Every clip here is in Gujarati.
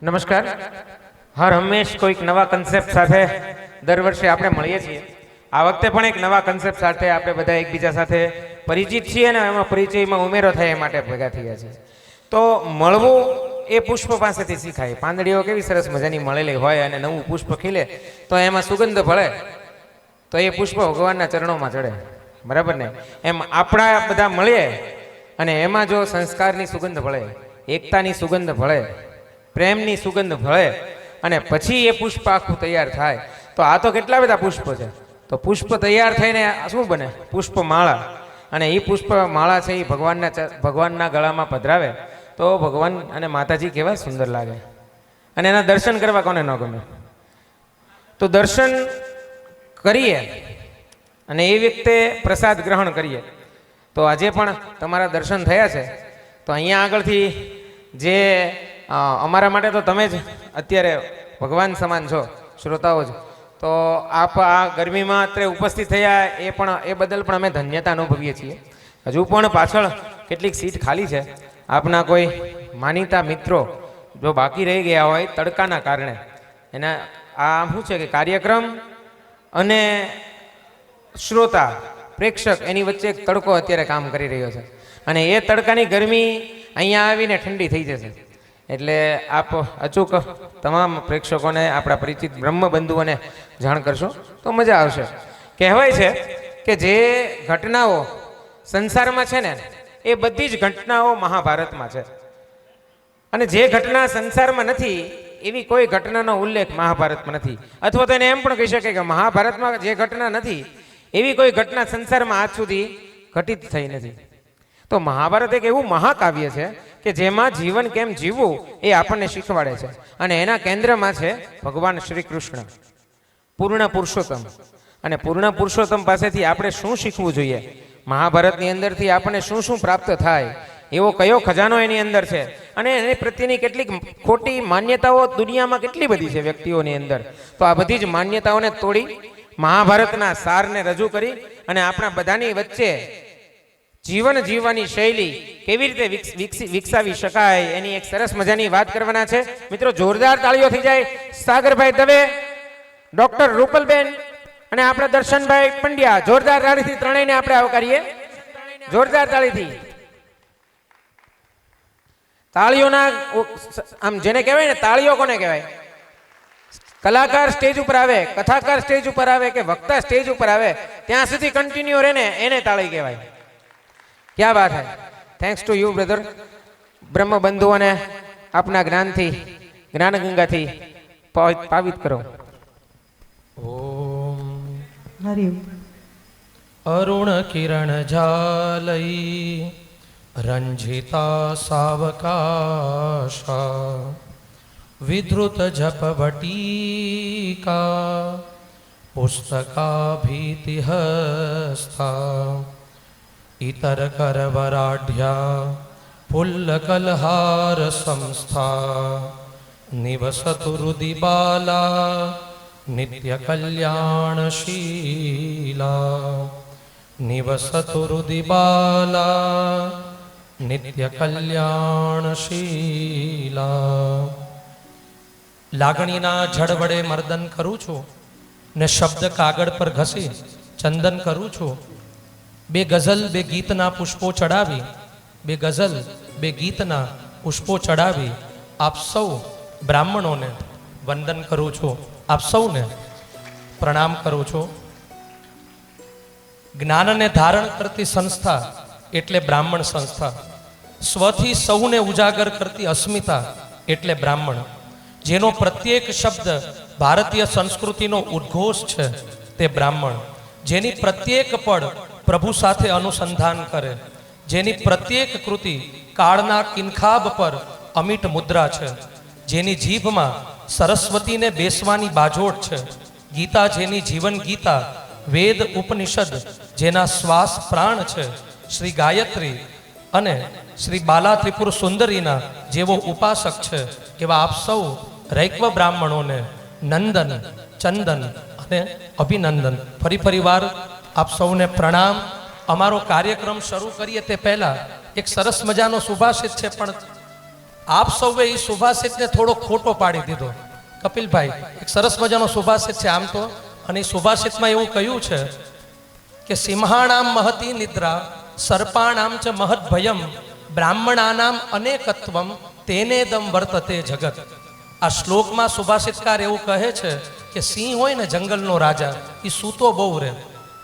નમસ્કાર. હર હંમેશ કોઈક નવા કન્સેપ્ટ સાથે દર વર્ષે આપણે મળીએ છીએ. આ વખતે પણ એક નવા કન્સેપ્ટ સાથે આપણે બધા એકબીજા સાથે પરિચિત છીએ અને એમાં પરિચયમાં ઉમેરો થાય એ માટે ભેગા થયા છીએ. તો મળવું એ પુષ્પ પાસેથી શીખાય. પાંદડીઓ કેવી સરસ મજાની મળેલી હોય અને નવું પુષ્પ ખીલે તો એમાં સુગંધ ભળે તો એ પુષ્પ ભગવાનના ચરણોમાં ચડે, બરાબર ને? એમ આપણા બધા મળીએ અને એમાં જો સંસ્કારની સુગંધ ભળે, એકતાની સુગંધ ભળે, પ્રેમની સુગંધ ભળે અને પછી એ પુષ્પ આખું તૈયાર થાય તો આ તો કેટલા બધા પુષ્પ છે. તો પુષ્પ તૈયાર થઈને શું બને? પુષ્પમાળા. અને એ પુષ્પમાળા છે એ ભગવાનના ગળામાં પધરાવે તો ભગવાન અને માતાજી કેવા સુંદર લાગે. અને એના દર્શન કરવા કોને ન ગમે? તો દર્શન કરીએ અને એ વ્યક્તિ પ્રસાદ ગ્રહણ કરીએ. તો આજે પણ તમારા દર્શન થયા છે તો અહીંયા આગળથી જે અમારા માટે તો તમે જ અત્યારે ભગવાન સમાન છો, શ્રોતાઓ જ. તો આપ આ ગરમીમાં અત્યારે ઉપસ્થિત થયા એ બદલ પણ અમે ધન્યતા અનુભવીએ છીએ. હજુ પણ પાછળ કેટલીક સીટ ખાલી છે. આપના કોઈ માનીતા મિત્રો જો બાકી રહી ગયા હોય તડકાના કારણે, એના આ શું છે કે કાર્યક્રમ અને શ્રોતા પ્રેક્ષક એની વચ્ચે એક તડકો અત્યારે કામ કરી રહ્યો છે અને એ તડકાની ગરમી અહીંયા આવીને ઠંડી થઈ જશે. એટલે આપ અચૂક તમામ પ્રેક્ષકોને, આપણા પરિચિત બ્રહ્મબંધુઓને જાણ કરશો તો મજા આવશે. કહેવાય છે કે જે ઘટનાઓ સંસારમાં છે ને એ બધી જ ઘટનાઓ મહાભારતમાં છે અને જે ઘટના સંસારમાં નથી એવી કોઈ ઘટનાનો ઉલ્લેખ મહાભારતમાં નથી. અથવા તો એને એમ પણ કહી શકે કે મહાભારતમાં જે ઘટના નથી એવી કોઈ ઘટના સંસારમાં આજ સુધી ઘટિત થઈ નથી. તો મહાભારત એક એવું મહાકાવ્ય છે કે જેમાં જીવન કેમ જીવવું એ આપણને શીખવાડે છે અને એના કેન્દ્રમાં છે ભગવાન શ્રી કૃષ્ણ, પૂર્ણ પુરુષોત્તમ. અને પૂર્ણ પુરુષોત્તમ પાસેથી આપણે શું શીખવું જોઈએ, મહાભારતની અંદરથી આપણને શું શું પ્રાપ્ત થાય, એવો કયો ખજાનો એની અંદર છે અને એની પ્રત્યેની કેટલીક ખોટી માન્યતાઓ દુનિયામાં કેટલી બધી છે વ્યક્તિઓની અંદર. તો આ બધી જ માન્યતાઓને તોડી મહાભારતના સારને રજૂ કરી અને આપણા બધાની વચ્ચે જીવન જીવવાની શૈલી કેવી રીતે વિકસાવી શકાય એની એક સરસ મજાની વાત કરવાના છે. મિત્રો, જોરદાર તાળીઓ થઈ જાય. સાગરભાઈ દવે, ડોક્ટર રૂપલબેન અને આપણા દર્શનભાઈ પંડ્યા, જોરદાર તાળીથી ત્રણેયને આપણે આવકારીએ. જોરદાર તાળીથી. તાળીઓના આમ જેને કહેવાય ને, તાળીઓ કોને કહેવાય? કલાકાર સ્ટેજ ઉપર આવે, કથાકાર સ્ટેજ ઉપર આવે કે વક્તા સ્ટેજ ઉપર આવે ત્યાં સુધી કન્ટિન્યુ રહે ને એને તાળી કહેવાય. ક્યાં વાત હે. Thanks to you brother. બ્રહ્મ બંધુઓને આપના જ્ઞાનથી, જ્ઞાન ગંગાથી પાવિત કરો. ઓમ હરિ અરુણ કિરણ જાલઈ રંજિતા સાવકાશા વિધૃત જપ વટીકા પુસ્તકાભીતિહસ્તા ઇતર કરવરાઢ્યા પુલ્લકલહાર સંસ્થા નિવસતુ રુદિબાલા નિત્ય કલ્યાણશીલા નિવસતુ રુદિબાલા નિત્ય કલ્યાણશીલા. લાગણીના જળ વડે મર્દન કરું છું ને શબ્દ કાગળ પર ઘસી ચંદન કરું છું. બે ગઝલ બે ગીતના પુષ્પો ચડાવી, બે ગઝલ બે ગીતના પુષ્પો ચડાવી આપ સૌ બ્રાહ્મણોને વંદન કરું છું, આપ સૌને પ્રણામ કરું છું. જ્ઞાનને ધારણ કરતી સંસ્થા એટલે બ્રાહ્મણ સંસ્થા. સ્વથી સૌને ઉજાગર કરતી અસ્મિતા એટલે બ્રાહ્મણ. જેનો પ્રત્યેક શબ્દ ભારતીય સંસ્કૃતિનો ઉદ્ઘોષ છે તે બ્રાહ્મણ. જેની પ્રત્યેક પળ પ્રભુ સાથે અનુસંધાન કરે, જેની પ્રત્યેક કૃતિ કાળના કિનખાબ પર અમિટ મુદ્રા છે, જેની જીભમાં સરસ્વતીને બેસવાની બાજોટ છે, ગીતા જેની જીવન ગીતા, વેદ ઉપનિષદ જેના શ્વાસ પ્રાણ છે, શ્રી ગાયત્રી અને શ્રી બાલા ત્રિપુર સુંદરીના જેવો ઉપાસક છે, એવા આપ સૌ રૈક્વ બ્રાહ્મણોને નંદન, ચંદન અને અભિનંદન. ફરીવાર આપ સૌને પ્રણામ. અમારો કાર્યક્રમ શરૂ કરીએ તે પહેલા એક સરસ મજાનો સુભાષિત છે, પણ આપ સૌએ એ સુભાષિતને થોડો ખોટો પાડી દીધો. કપિલભાઈ, એક સરસ મજાનો સુભાષિત છે આમ તો, અને એ સુભાષિતમાં એવું કહ્યું છે કે સિંહાણામ મહતી નિદ્રા સર્પાણામ ચ મહદ ભયમ બ્રાહ્મણાનામ અનેકત્વમ તેનેદમ વર્તતે જગત. આ શ્લોકમાં સુભાષિતકાર એવું કહે છે કે સિંહ હોય ને જંગલનો રાજા, એ સૂતો બહુ રહે.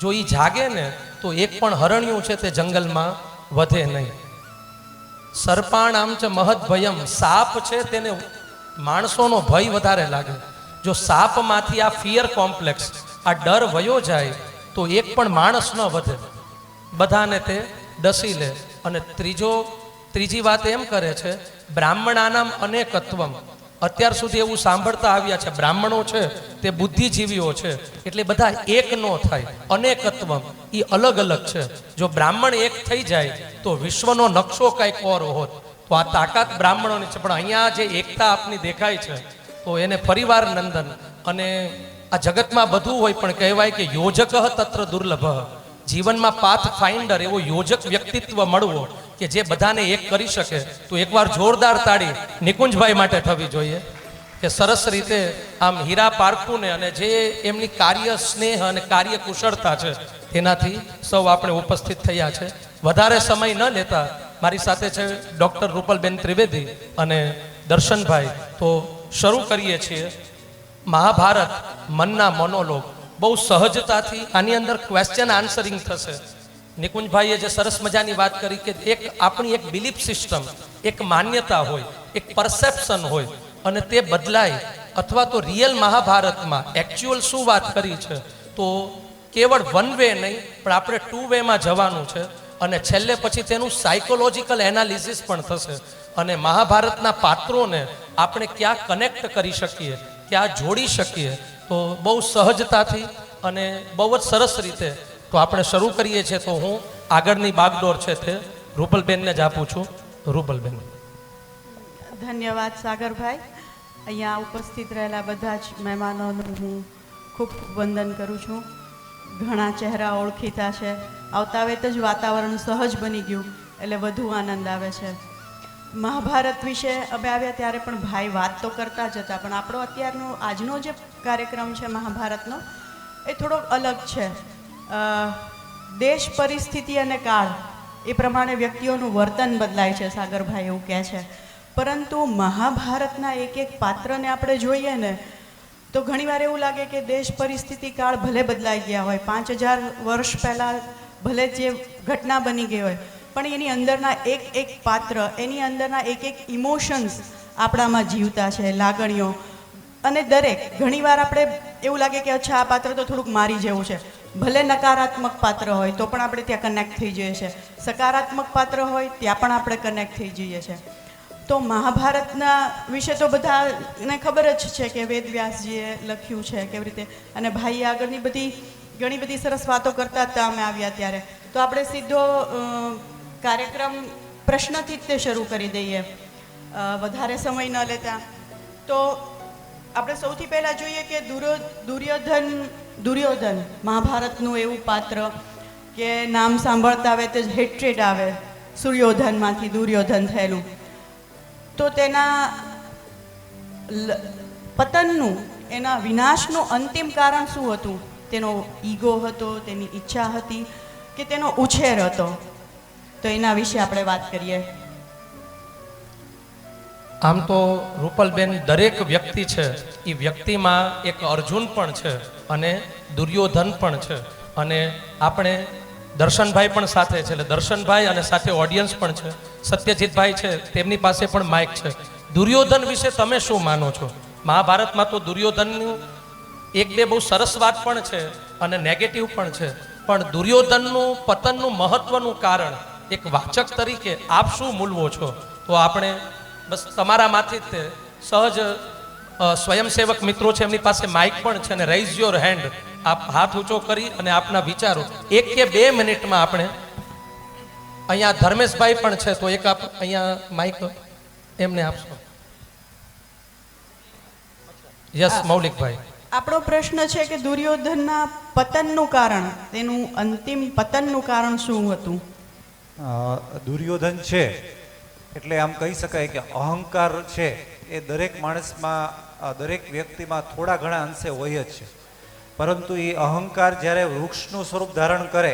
જો એ જાગે ને તો એક પણ હરણ્યું છે તે જંગલમાં વધે નહીં. સર્પાણામ ચ મહદ ભયમ, સાપ છે તેને માણસોનો ભય વધારે લાગે. જો સાપમાંથી આ ફિયર કોમ્પ્લેક્સ, આ ડર વયો જાય તો એક પણ માણસ ન વધે, બધાને તે ડસી લે. અને ત્રીજી વાત એમ કરે છે બ્રાહ્મણાનામ અનેકત્વમ. અત્યાર સુધી એવું સાંભળતા આવ્યા છે બ્રાહ્મણો છે તે બુદ્ધિજીવીઓ છે એટલે બધા એક નો થાય. અનેકત્વમ એ અલગ અલગ છે. જો બ્રાહ્મણ એક થઈ જાય તો વિશ્વનો નકશો કંઈક ઓર હોત. તો આ તાકાત બ્રાહ્મણોની છે. પણ અહીંયા જે એકતા આપની દેખાય છે તો એને પરિવાર નંદન. અને આ જગતમાં બધું હોય પણ કહેવાય કે યોજક તત્ર દુર્લભ. જીવનમાં પાથ ફાઇન્ડર એવો યોજક વ્યક્તિત્વ મળવો કે જે બધાને એક કરી શકે. તો એકવાર જોરદાર તાળી નિકુંજભાઈ માટે થવી જોઈએ કે સરસ રીતે આમ હીરા પારખુને અને જે એમની કાર્ય સ્નેહ અને કાર્ય કુશળતા છે તેનાથી સૌ આપણે ઉપસ્થિત થયા છે. વધારે સમય ન લેતા મારી સાથે છે ડૉક્ટર રૂપલબેન ત્રિવેદી અને દર્શનભાઈ. તો શરૂ કરીએ છીએ મહાભારત મનના મોનોલોગ. બહુ સહજતાથી આની અંદર ક્વેશ્ચન આન્સરિંગ થશે. નિકુંજભાઈએ જે સરસ મજાની વાત કરી કે એક આપણી એક બિલીફ સિસ્ટમ, એક માન્યતા હોય, એક પરસેપ્શન હોય અને તે બદલાય. અથવા તો રિયલ મહાભારતમાં એકચ્યુઅલ શું વાત કરી છે તો કેવળ વન વે નહીં પણ આપણે ટુ વેમાં જવાનું છે. અને છેલ્લે પછી તેનું સાયકોલોજીકલ એનાલિસિસ પણ થશે. અને મહાભારતના પાત્રોને આપણે ક્યાં કનેક્ટ કરી શકીએ, ક્યાં જોડી શકીએ. તો બહુ સહજતાથી અને બહુ જ સરસ રીતે તો આપણે શરૂ કરીએ છીએ. તો હું આગળની બાગડોર છે તે રૂપલબેનને જ આપું છું. રૂપલબેન. ધન્યવાદ સાગરભાઈ. અહીંયા ઉપસ્થિત રહેલા બધા જ મહેમાનોનું હું ખૂબ વંદન કરું છું. ઘણા ચહેરા ઓળખીતા છે. આવતા વેત જ વાતાવરણ સહજ બની ગયું એટલે વધુ આનંદ આવે છે. મહાભારત વિશે અમે આવ્યા ત્યારે પણ ભાઈ વાત તો કરતા જ હતા, પણ આપણો અત્યારનો આજનો જે કાર્યક્રમ છે મહાભારતનો એ થોડોક અલગ છે. દેશ પરિસ્થિતિ અને કાળ એ પ્રમાણે વ્યક્તિઓનું વર્તન બદલાય છે, સાગરભાઈ એવું કહે છે. પરંતુ મહાભારતના એક એક પાત્રને આપણે જોઈએ ને તો ઘણીવાર એવું લાગે કે દેશ પરિસ્થિતિ કાળ ભલે બદલાઈ ગયા હોય, 5000 વર્ષ પહેલાં ભલે જે ઘટના બની ગઈ હોય, પણ એની અંદરના એક એક પાત્ર, એની અંદરના એક એક ઇમોશન્સ આપણામાં જીવતા છે, લાગણીઓ. અને દરેક ઘણીવાર આપણે એવું લાગે કે અચ્છા આ પાત્ર તો થોડુંક મારી જેવું છે. ભલે નકારાત્મક પાત્ર હોય તો પણ આપણે ત્યાં કનેક્ટ થઈ જઈએ છીએ, સકારાત્મક પાત્ર હોય ત્યાં પણ આપણે કનેક્ટ થઈ જઈએ છીએ. તો મહાભારતના વિશે તો બધાને ખબર જ છે કે વેદવ્યાસજીએ લખ્યું છે કેવી રીતે, અને ભાઈએ આગળની ઘણી બધી સરસ વાતો કરતા હતા અમે આવ્યા ત્યારે. તો આપણે સીધો કાર્યક્રમ પ્રશ્નથી જ તે શરૂ કરી દઈએ, વધારે સમય ન લેતા. તો આપણે સૌથી પહેલાં જોઈએ કે દુર્યોધન મહાભારતનું એવું પાત્ર કે નામ સાંભળતા આવે તે જ હેટ્રેડ આવે. સૂર્યોધનમાંથી દુર્યોધન થયેલું. તો તેના પતનનું, એના વિનાશનું અંતિમ કારણ શું હતું? તેનો ઈગો હતો, તેની ઈચ્છા હતી કે તેનો ઉછેર હતો? તો એના વિશે આપણે વાત કરીએ. આમ તો રૂપલબેન દરેક વ્યક્તિ છે એ વ્યક્તિમાં એક અર્જુન પણ છે અને દુર્યોધન પણ છે. અને આપણે દર્શનભાઈ પણ સાથે છે, એટલે દર્શનભાઈ અને સાથે ઓડિયન્સ પણ છે. સત્યજીતભાઈ છે, તેમની પાસે પણ માઇક છે. દુર્યોધન વિશે તમે શું માનો છો? મહાભારતમાં તો દુર્યોધનનું એક બે બહુ સરસ વાત પણ છે અને નેગેટિવ પણ છે, પણ દુર્યોધનનું પતનનું મહત્વનું કારણ એક વાચક તરીકે આપ શું મૂલવો છો? તો આપણે બસ તમારામાંથી જ તે સહજ સ્વયંસેવક મિત્રો છે, એમની પાસે માઇક પણ છે, અને રાઇઝ યોર હેન્ડ, આપ હાથ ઊંચો કરી અને આપના વિચારો 1 કે 2 મિનિટમાં આપણે. અહીંયા ધર્મેશભાઈ પણ છે, તો એક આપ અહીંયા માઇક એમને આપશો. યસ મૌલિકભાઈ. આપણો પ્રશ્ન છે કે દુર્યોધનના પતનનું કારણ, તેનું અંતિમ પતનનું કારણ શું હતું? દુર્યોધન છે એટલે આમ કહી શકાય કે અહંકાર છે એ દરેક માણસમાં દરેક વ્યક્તિમાં થોડા ઘણા અંશે હોય જ છે, પરંતુ એ અહંકાર જ્યારે વૃક્ષનું સ્વરૂપ ધારણ કરે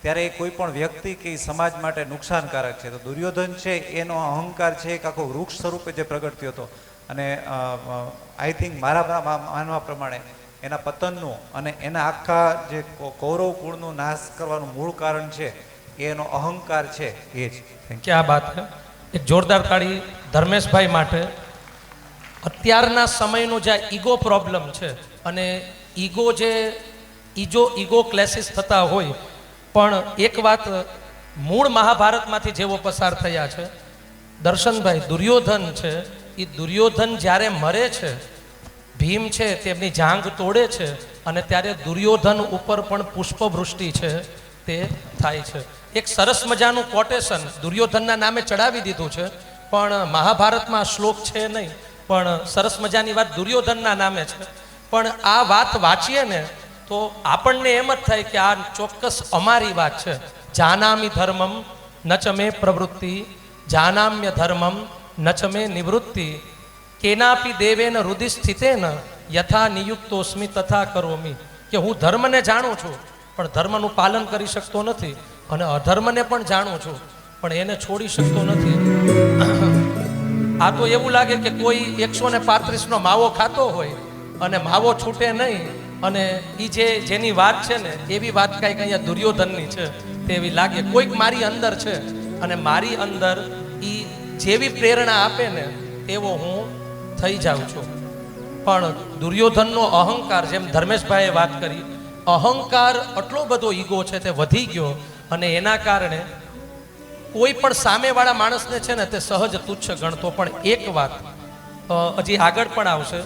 ત્યારે એ કોઈ પણ વ્યક્તિ કે સમાજ માટે નુકસાનકારક છે. તો દુર્યોધન છે એનો અહંકાર છે એક આખો વૃક્ષ સ્વરૂપે જે પ્રગટ થયો હતો અને આઈ થિંક મારા માનવા પ્રમાણે એના પતનનું અને એના આખા જે કૌરવ કુળનું નાશ કરવાનું મૂળ કારણ છે એનો અહંકાર છે એ જ. ક્યાં બાત છે. એક જોરદાર તાળી ધર્મેશભાઈ માટે. અત્યારના સમયનો જે ઈગો પ્રોબ્લેમ છે અને ઈગો ક્લેસીસ થતા હોય, પણ એક વાત મૂળ મહાભારતમાંથી જેવો પસાર થયા છે દર્શનભાઈ, દુર્યોધન છે એ દુર્યોધન જ્યારે મરે છે, ભીમ છે તેમની જાંગ તોડે છે અને ત્યારે દુર્યોધન ઉપર પણ પુષ્પવૃષ્ટિ છે તે થાય છે. એક સરસ મજાનું કોટેશન દુર્યોધનના નામે ચડાવી દીધું છે, પણ મહાભારતમાં શ્લોક છે નહીં, પણ સરસ મજાની વાત દુર્યોધનના નામે છે. પણ આ વાત વાંચીએ ને તો આપણને એમ જ થાય કે આ ચોક્કસ અમારી વાત છે. જાનામિ ધર્મમ ન ચ મે પ્રવૃત્તિ, જાનામ્ય ધર્મમ ન ચ મે નિવૃત્તિ, કેનાપી દેવેન હૃદય સ્થિતેન યથા નિયુક્તોસ્મિ તથા કરોમી. કે હું ધર્મને જાણું છું પણ ધર્મનું પાલન કરી શકતો નથી, અને અધર્મને પણ જાણું છું પણ એને છોડી શકતો નથી. આ તો એવું લાગે કે કોઈ 135નો માવો ખાતો હોય અને માવો છૂટે નહીં, અને એ જેની વાત છે ને એવી વાત કાંઈક અહીંયા દુર્યોધનની છે તેવી લાગે. કોઈક મારી અંદર છે અને મારી અંદર એ જેવી પ્રેરણા આપે ને એવો હું થઈ જાઉં છું. પણ દુર્યોધનનો અહંકાર, જેમ ધર્મેશભાઈએ વાત કરી, અહંકાર આટલો બધો ઈગો છે તે વધી ગયો અને એના કારણે કોઈ પણ સામેવાળા માણસને છે ને તે સહજ તુચ્છ ગણતો. પણ એક વાત હજી આગળ પણ આવશે.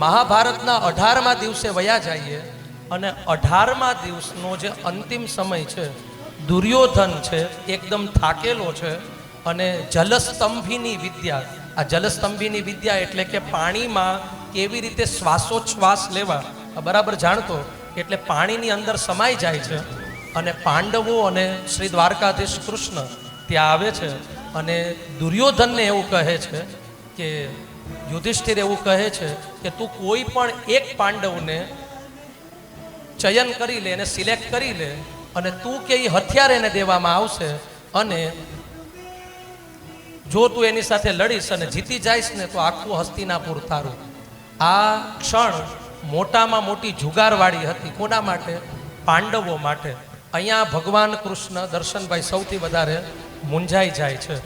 મહાભારતના 18મા દિવસે વયા જઈએ અને 18મા દિવસનો જે અંતિમ સમય છે, દુર્યોધન છે એકદમ થાકેલો છે અને જલસ્તંભીની વિદ્યા, આ જલસ્તંભીની વિદ્યા એટલે કે પાણીમાં કેવી રીતે શ્વાસોચ્છ્વાસ લેવા બરાબર જાણતો, એટલે પાણીની અંદર સમાઈ જાય છે. અને પાંડવો અને શ્રી દ્વારકાધીશ કૃષ્ણ ત્યાં આવે છે અને દુર્યોધનને એવું કહે છે કે યુધિષ્ઠિર એવું કહે છે કે તું કોઈ પણ એક પાંડવને ચયન કરી લે, એને સિલેક્ટ કરી લે અને તું કે એ હથિયાર એને દેવામાં આવશે, અને જો તું એની સાથે લડીશ અને જીતી જઈશ ને તો આખું હસ્તિનાપુર તારું. આ ક્ષણ મોટામાં મોટી જુગારવાળી હતી. કોના માટે? પાંડવો માટે. અહીંયા ભગવાન કૃષ્ણ, દર્શનભાઈ સૌથી વધારે મૂંઝાઈ જાય છે,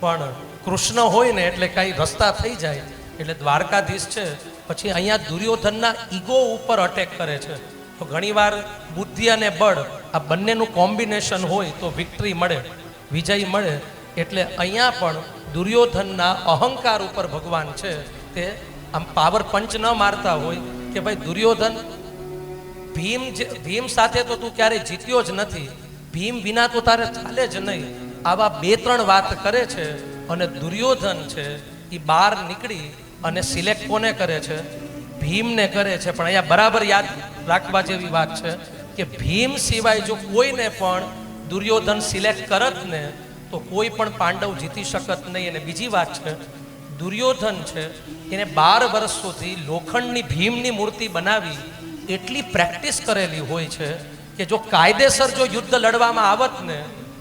પણ કૃષ્ણ હોય ને એટલે કાંઈ રસ્તા થઈ જાય. એટલે દ્વારકાધીશ છે પછી અહીંયા દુર્યોધનના ઈગો ઉપર અટેક કરે છે. તો ઘણીવાર બુદ્ધિ અને બળ આ બંનેનું કોમ્બિનેશન હોય તો વિક્ટરી મળે, વિજય મળે. એટલે અહીંયા પણ દુર્યોધનના અહંકાર ઉપર ભગવાન છે તે આમ પાવર પંચ ન મારતા હોય કે ભાઈ દુર્યોધન, ભીમ સાથે તો તું ક્યારેય જીત્યો જ નથી, ભીમ વિના તો તારે ચાલે જ નહીં. આવા 2-3 વાત કરે છે અને દુર્યોધન છે એ બહાર નીકળી અને સિલેક્ટ કોને કરે છે? ભીમને કરે છે. પણ અહીંયા બરાબર યાદ રાખવા જેવી વાત છે કે ભીમ સિવાય જો કોઈને પણ દુર્યોધન સિલેક્ટ કરત ને તો કોઈ પણ પાંડવ જીતી શકત નહીં. અને બીજી વાત છે, દુર્યોધન છે એને 12 વર્ષ સુધી લોખંડની ભીમની મૂર્તિ બનાવી એટલી પ્રેક્ટિસ કરેલી હોય છે કે જો કાયદેસર જો યુદ્ધ લડવામાં આવત ને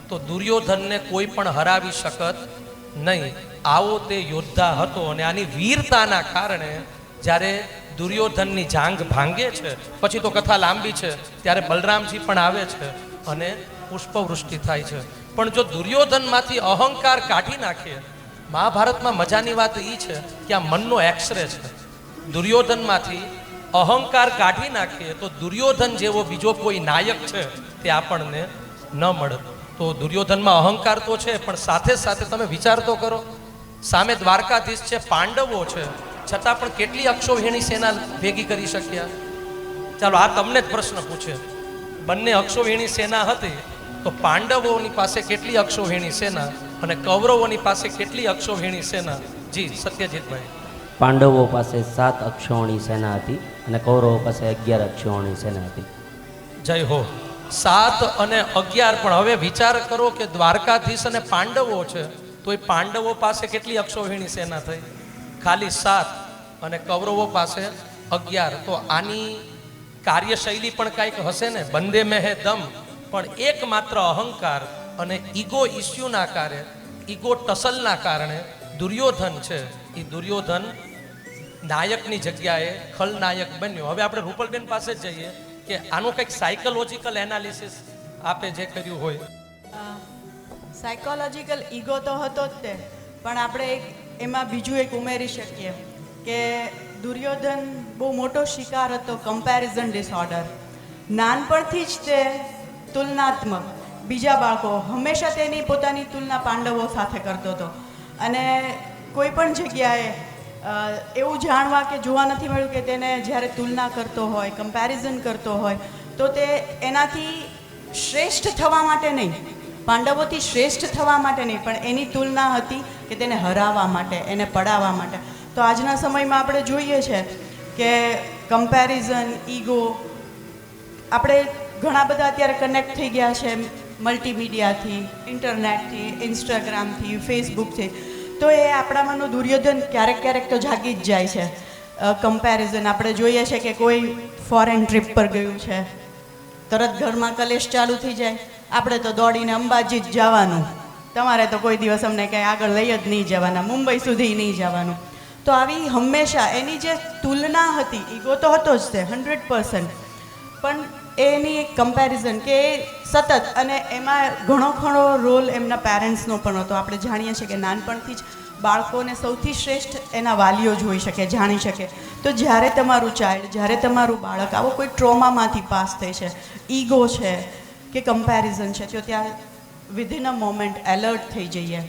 તો દુર્યોધનને કોઈ પણ હરાવી શકત નહીં. આવો તે યોદ્ધા હતો. અને આની વીરતાના કારણે જ્યારે દુર્યોધનની જાંગ ભાંગે છે, પછી તો કથા લાંબી છે, ત્યારે બલરામજી પણ આવે છે અને પુષ્પવૃષ્ટિ થાય છે. પણ જો દુર્યોધનમાંથી અહંકાર કાઢી નાખીએ, મહાભારતમાં મજાની વાત એ છે કે આ મનનો એક્સરે છે. દુર્યોધનમાંથી અહંકાર કાઢી નાખીએ તો દુર્યોધન જેવો બીજો કોઈ નાયક છે તે આપણને ન મળે. તો દુર્યોધનમાં અહંકાર તો છે, પણ સાથે સાથે તમે વિચાર તો કરો, સામે દ્વારકાધીશ છે, પાંડવો છે, છતાં પણ કેટલી અક્ષૌહિણી સેના ભેગી કરી શક્યા? ચાલો આ તમને જ પ્રશ્ન પૂછે. બંને અક્ષૌહિણી સેના હતી તો પાંડવોની પાસે કેટલી અક્ષૌહિણી સેના અને કૌરવોની પાસે કેટલી અક્ષૌહિણી સેના? જી સત્યજીતભાઈ. પાંડવો પાસે 7 અક્ષૌહિણી સેના હતી અને કૌરવો પાસે 11 અક્ષૌહિણી સેના હતી. જય હો. 7 અને 11. પણ હવે વિચાર કરો કે દ્વારકાધીશ અને પાંડવો છે તો એ પાંડવો પાસે કેટલી અક્ષૌહિણી સેના થઈ? ખાલી 7. અને કૌરવો પાસે 11. તો આની કાર્યશૈલી પણ કાંઈક હશે ને. બંદે મેં હે દમ, પણ એકમાત્ર અહંકાર અને ઈગો ઇસ્યુના કારણે, ઈગો ટસલના કારણે દુર્યોધન છે એ દુર્યોધન નાયકની જગ્યાએ ખલનાયક બન્યો. હવે આપણે રૂપલબેન પાસે જ જઈએ કે આનું કંઈક સાયકોલોજીકલ એનાલિસિસ આપે જે કર્યું હોય. સાયકોલોજીકલ ઈગો તો હતો જ તે, પણ આપણે એમાં બીજું એક ઉમેરી શકીએ કે દુર્યોધન બહુ મોટો શિકાર હતો કમ્પેરિઝન ડિસઓર્ડર. નાનપણથી જ તે તુલનાત્મક, બીજા બાળકો હંમેશા તેની પોતાની તુલના પાંડવો સાથે કરતો હતો. અને કોઈ પણ જગ્યાએ એવું જાણવા કે જોવા નથી મળ્યું કે તેને જ્યારે તુલના કરતો હોય, કમ્પેરિઝન કરતો હોય, તો તે એનાથી શ્રેષ્ઠ થવા માટે નહીં, પાંડવોથી શ્રેષ્ઠ થવા માટે નહીં, પણ એની તુલના હતી કે તેને હરાવવા માટે, એને પડાવવા માટે. તો આજના સમયમાં આપણે જોઈએ છે કે કમ્પેરિઝન, ઈગો, આપણે ઘણા બધા અત્યારે કનેક્ટ થઈ ગયા છે મલ્ટીમીડિયાથી, ઇન્ટરનેટથી, ઇન્સ્ટાગ્રામથી, ફેસબુકથી. તો એ આપણામાંનો દુર્યોધન ક્યારેક ક્યારેક તો જાગી જ જાય છે. કમ્પેરિઝન આપણે જોઈએ છે કે કોઈ ફોરેન ટ્રીપ પર ગયું છે, તરત ઘરમાં કલેશ ચાલુ થઈ જાય. આપણે તો દોડીને અંબાજી જ જવાનું, તમારે તો કોઈ દિવસ અમને કંઈ આગળ લઈ જ નહીં જવાના, મુંબઈ સુધી નહીં જવાનું. તો આવી હંમેશા એની જે તુલના હતી, ઈગો તો હતો જ તે 100%, પણ એની એક કમ્પેરિઝન કે સતત, અને એમાં ઘણો રોલ એમના પેરેન્ટ્સનો પણ હતો. આપણે જાણીએ છીએ કે નાનપણથી જ બાળકોને સૌથી શ્રેષ્ઠ એના વાલીઓ જોઈ શકે, જાણી શકે. તો જ્યારે તમારું ચાઇલ્ડ, જ્યારે તમારું બાળક આવો કોઈ ટ્રોમામાંથી પાસ થાય છે, ઈગો છે કે કમ્પેરિઝન છે, તો ત્યાં વિધિન અ મોમેન્ટ એલર્ટ થઈ જઈએ.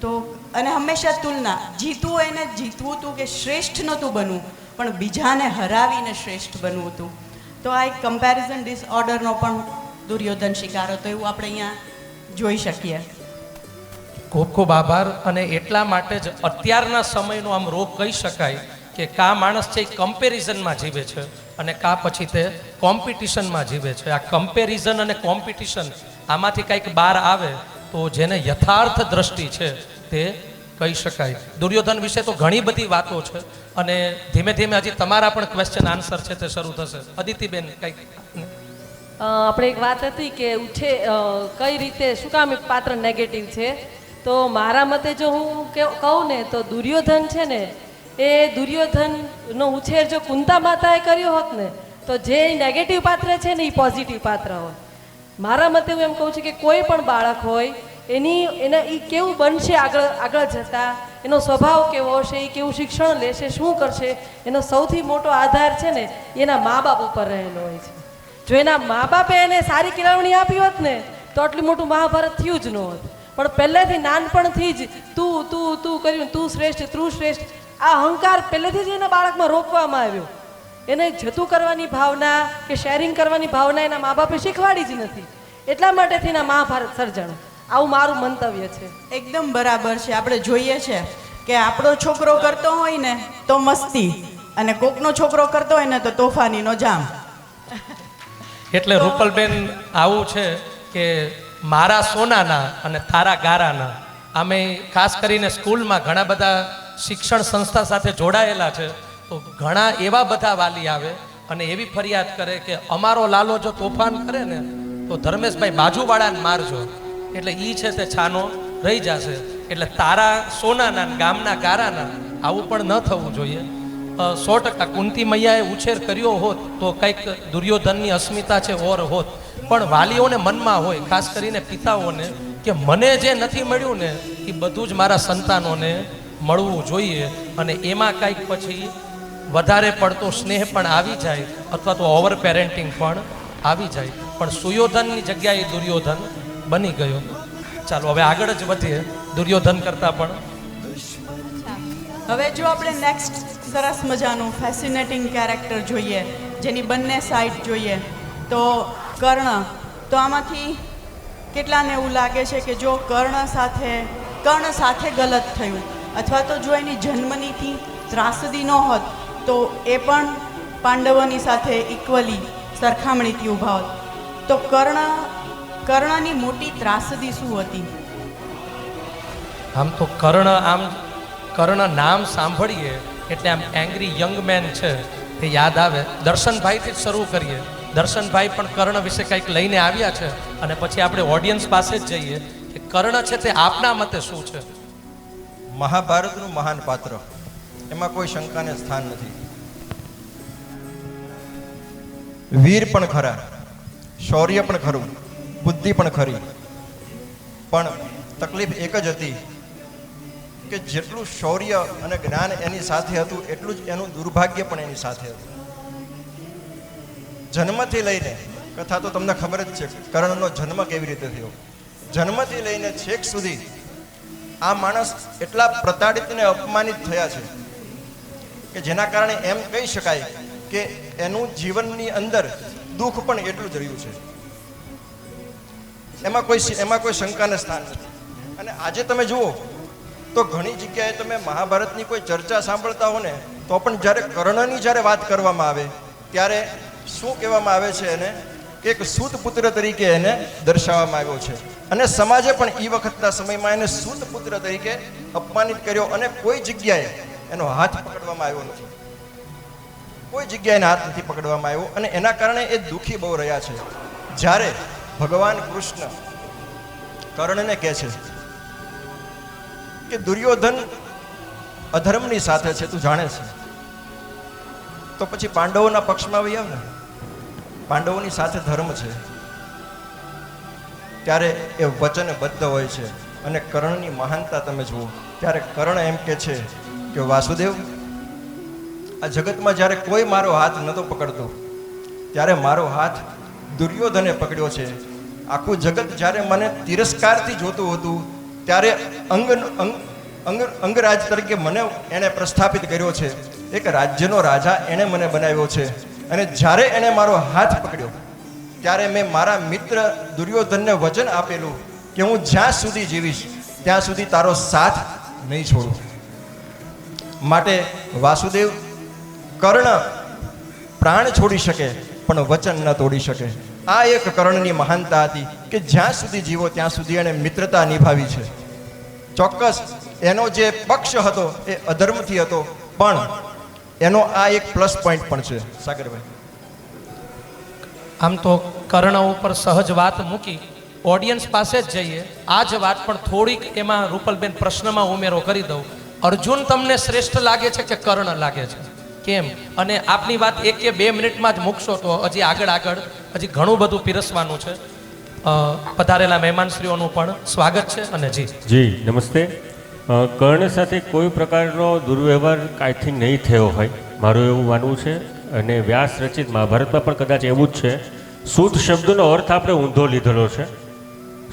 તો અને હંમેશા તુલના, જીતવું એને જીતવું હતું કે શ્રેષ્ઠ નહોતું બનવું, પણ બીજાને હરાવીને શ્રેષ્ઠ બનવું હતું. તો આ એક કમ્પેરિઝન ડિસઓર્ડરનો પણ દુર્યોધન શિકાર હતો, એવું આપણે અહીંયા જોઈ શકીએ. ખૂબ ખૂબ આભાર. અને એટલા માટે જ અત્યારના સમયનો આમ રોગ કહી શકાય કે કા માણસ છે એ કમ્પેરિઝનમાં જીવે છે અને કા પછી તે કોમ્પિટિશનમાં જીવે છે. આ કમ્પેરિઝન અને કોમ્પિટિશન આમાંથી કંઈક બહાર આવે તો જેને યથાર્થ દ્રષ્ટિ છે તે કહી શકાય. દુર્યોધન વિશે તો ઘણી બધી વાતો છે અને ધીમે ધીમે હજી તમારા પણ ક્વેશ્ચન આન્સર છે તે શરૂ થશે. અદિતિબેન કંઈક આપણે એક વાત હતી કે કઈ રીતે શું કામ એ પાત્ર નેગેટિવ છે, તો મારા મતે જો હું કહું ને તો દુર્યોધન છે ને, એ દુર્યોધનનો ઉછેર જો કુંતા માતાએ કર્યો હોત ને તો જે નેગેટિવ પાત્ર છે ને એ પોઝિટિવ પાત્ર હોય. મારા મતે હું એમ કહું છું કે કોઈ પણ બાળક હોય એના એ કેવું બનશે આગળ જતા, એનો સ્વભાવ કેવો હશે, એ કેવું શિક્ષણ લેશે, શું કરશે, એનો સૌથી મોટો આધાર છે ને એના મા બાપ ઉપર રહેલો હોય છે. જો એના મા બાપે એને સારી કેળવણી આપી હોત ને તો આટલું મોટું મહાભારત થયું જ ન હોત. પણ પહેલેથી નાનપણથી જ તું કર્યું, તું શ્રેષ્ઠ, આ અહંકાર પહેલેથી જ એના બાળકમાં રોકવામાં આવ્યો. એને જતું કરવાની ભાવના કે શેરિંગ કરવાની ભાવના એના મા બાપે શીખવાડી જ નથી. એટલા માટેથી એના મહાભારત સર્જણ. આવું મારું મંતવ્ય છે. એકદમ બરાબર છે. આપણે જોઈએ છે કે આપણો છોકરો કરતો હોય ને તો મસ્તી, અને કોકનો છોકરો કરતો હોય ને તો તોફાનીનો જામ. એટલે રૂપલબેન આવું છે કે મારા સોનાના અને તારા ગારાના, અમે ખાસ કરીને સ્કૂલમાં ઘણા બધા શિક્ષણ સંસ્થા સાથે જોડાયેલા છે. તો ઘણા એવા બધા વાલી આવે અને એવી ફરિયાદ કરે કે અમારો લાલો જો તોફાન કરે ને તો ધર્મેશભાઈ બાજુવાળાને મારજો, એટલે એ છે તે છાનો રહી જશે. એટલે તારા સોનાના ગામના ગારાના આવું પણ ન થવું જોઈએ. 100% કુંતી મૈયાએ ઉછેર કર્યો હોત તો કંઈક દુર્યોધનની અસ્મિતા છે ઓર હોત. પણ વાલીઓને મનમાં હોય, ખાસ કરીને પિતાઓને, કે મને જે નથી મળ્યું ને એ બધું જ મારા સંતાનોને મળવું જોઈએ. અને એમાં કંઈક પછી વધારે પડતો સ્નેહ પણ આવી જાય અથવા તો ઓવર પેરેન્ટિંગ પણ આવી જાય. પણ સુયોધનની જગ્યાએ દુર્યોધન બની ગયો. ચાલો હવે આગળ જ વધીએ દુર્યોધન કરતાં પણ. હવે જો આપણે નેક્સ્ટ સરસ મજાનું ફેસિનેટિંગ કેરેક્ટર જોઈએ, જેની બંને સાઈડ જોઈએ, તો કર્ણ. તો આમાંથી કેટલાને એવું લાગે છે કે જો કર્ણ સાથે ગલત થયું, અથવા તો જો એની જન્મનીથી ત્રાસદી ન હોત તો એ પણ પાંડવોની સાથે ઇક્વલી સરખામણીથી ઊભા હોત. તો કર્ણની મોટી ત્રાસદી શું હતી? આમ તો કર્ણ નામ સાંભળીએ એટલે આમ એંગ્રી યંગ મેન છે એ યાદ આવે. દર્શનભાઈથી જ શરૂ કરીએ. દર્શનભાઈ પણ કર્ણ વિશે કંઈક લઈને આવ્યા છે અને પછી આપણે ઓડિયન્સ પાસે જ જઈએ કે કર્ણ છે તે આપના મતે શું છે? મહાભારતનું મહાન પાત્ર, એમાં કોઈ શંકાને સ્થાન નથી. વીર પણ ખરા, શૌર્ય પણ ખરું, બુદ્ધિ પણ ખરી, પણ તકલીફ એક જ હતી કે જેટલું શૌર્ય અને જ્ઞાન એની સાથે હતું એટલું જ એનું દુર્ભાગ્ય પણ એની સાથે હતું. જન્મથી લઈને, કથા તો તમને ખબર જ છે કર્ણનો જન્મ કેવી રીતે થયો, જન્મથી લઈને છેક સુધી આ માણસ એટલા પ્રતાડિત અને અપમાનિત થયા છે કે જેના કારણે એમ કહી શકાય કે એનું જીવનની અંદર દુઃખ પણ એટલું જ રહ્યું છે. એમાં કોઈ શંકાને સ્થાન નથી. અને આજે તમે જુઓ તો ઘણી જગ્યાએ તમે મહાભારતની કોઈ ચર્ચા સાંભળતા હો ને તો પણ જ્યારે કર્ણની જ્યારે વાત કરવામાં આવે ત્યારે શું કહેવામાં આવે છે એને કે એક સૂત પુત્ર તરીકે એને દર્શાવવામાં આવ્યો છે. અને સમાજે પણ એ વખતના સમયમાં એને સૂત પુત્ર તરીકે અપમાનિત કર્યો અને કોઈ જગ્યાએ એનો હાથ પકડવામાં આવ્યો નથી. કોઈ જગ્યાએ એનો હાથ નથી પકડવામાં આવ્યો અને એના કારણે એ દુઃખી બહુ રહ્યા છે. જ્યારે ભગવાન કૃષ્ણ કર્ણને કહે છે કે દુર્યોધન અધર્મની સાથે છે, તું જાણે છે, તો પછી પાંડવોના પક્ષમાં આવી આવ ને, પાંડવોની સાથે ધર્મ છે. ત્યારે એ વચનબદ્ધ હોય છે. અને કર્ણની મહાનતા તમે જુઓ ત્યારે કર્ણ એમ કે છે કે વાસુદેવ, આ જગતમાં જ્યારે કોઈ મારો હાથ નહોતો પકડતો ત્યારે મારો હાથ દુર્યોધને પકડ્યો છે. આખું જગત જ્યારે મને તિરસ્કારથી જોતું હતું ત્યારે અંગરાજ તરીકે મને એણે પ્રસ્થાપિત કર્યો છે. એક રાજ્યનો રાજા એણે મને બનાવ્યો છે. અને જ્યારે એણે મારો હાથ પકડ્યો ત્યારે મેં મારા મિત્ર દુર્યોધનને વચન આપેલું કે હું જ્યાં સુધી જીવીશ ત્યાં સુધી તારો સાથ નહીં છોડું. માટે વાસુદેવ, કર્ણ પ્રાણ છોડી શકે પણ વચન ન તોડી શકે. આ એક કર્ણની મહાનતા હતી કે જ્યાં સુધી જીવો ત્યાં સુધી એણે મિત્રતા નિભાવી છે. ચોક્કસ એનો જે પક્ષ હતો એ અધર્મથી હતો, પણ એનો આ એક પ્લસ પોઈન્ટ પણ છે. સાગરભાઈ, આમ તો કર્ણ ઉપર સહજ વાત મૂકી ઓડિયન્સ પાસે જ જઈએ. આ જ વાત પણ થોડીક એમાં રૂપલબેન પ્રશ્નમાં ઉમેરો કરી દઉં. અર્જુન તમને શ્રેષ્ઠ લાગે છે કે કર્ણ લાગે છે? કેમ? અને આપની વાત 1 કે 2 મિનિટમાં જ મૂકશો તો હજી આગળ હજી ઘણું બધું પીરસવાનું છે. પધારેલા મહેમાનશ્રીઓનું પણ સ્વાગત છે. અને જી નમસ્તે. કર્ણ સાથે કોઈ પ્રકારનો દુર્વ્યવહાર કાંઈથી નહીં થયો હોય મારું એવું માનવું છે. અને વ્યાસ રચિત મહાભારતમાં પણ કદાચ એવું જ છે. સૂત શબ્દનો અર્થ આપણે ઊંધો લીધેલો છે.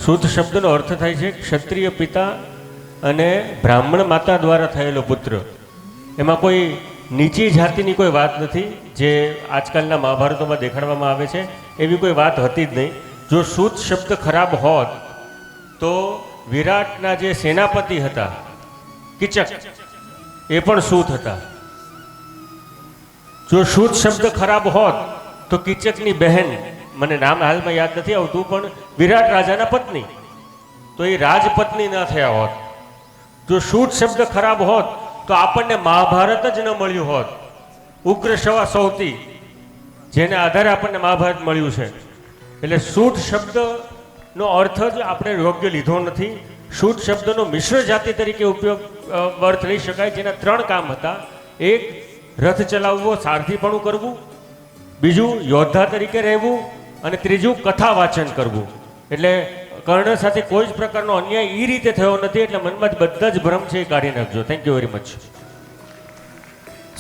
સૂત શબ્દનો અર્થ થાય છે ક્ષત્રિય પિતા અને બ્રાહ્મણ માતા દ્વારા થયેલો પુત્ર. એમાં કોઈ નીચી જાતિની કોઈ વાત નથી જે આજકાલના મહાભારતોમાં દેખાડવામાં આવે છે. એવી કોઈ વાત હતી જ નહીં. જો સૂત શબ્દ ખરાબ હોત તો વિરાટના જે સેનાપતિ હતા કિચક એ પણ સૂત હતા. જો સૂત શબ્દ ખરાબ હોત તો કિચકની બહેન, મને નામ હાલમાં યાદ નથી આવતું, પણ વિરાટ રાજાના પત્ની, તો એ રાજપત્ની ન થયા હોત. જો સૂત શબ્દ ખરાબ હોત તો આપણને મહાભારત જ ન મળ્યું હોત. ઉગ્ર સૌતી જેના આધારે આપણને મહાભારત મળ્યું છે. એટલે સૂત શબ્દનો અર્થ જ આપણે યોગ્ય લીધો નથી. સૂત શબ્દનો મિશ્ર જાતિ તરીકે અર્થ લઈ શકાય, જેના 3 કામ હતા. એક, રથ ચલાવવો, સારથીપણું કરવું. બીજું, યોદ્ધા તરીકે રહેવું. અને ત્રીજું, કથા વાચન કરવું. એટલે કર્ણ સાથે કોઈ જ પ્રકારનો અન્યાય એ રીતે થયો નથી. એટલે મનમાં જ બધા જ ભ્રમ છે એ કાઢી નાખજો. Thank you very much.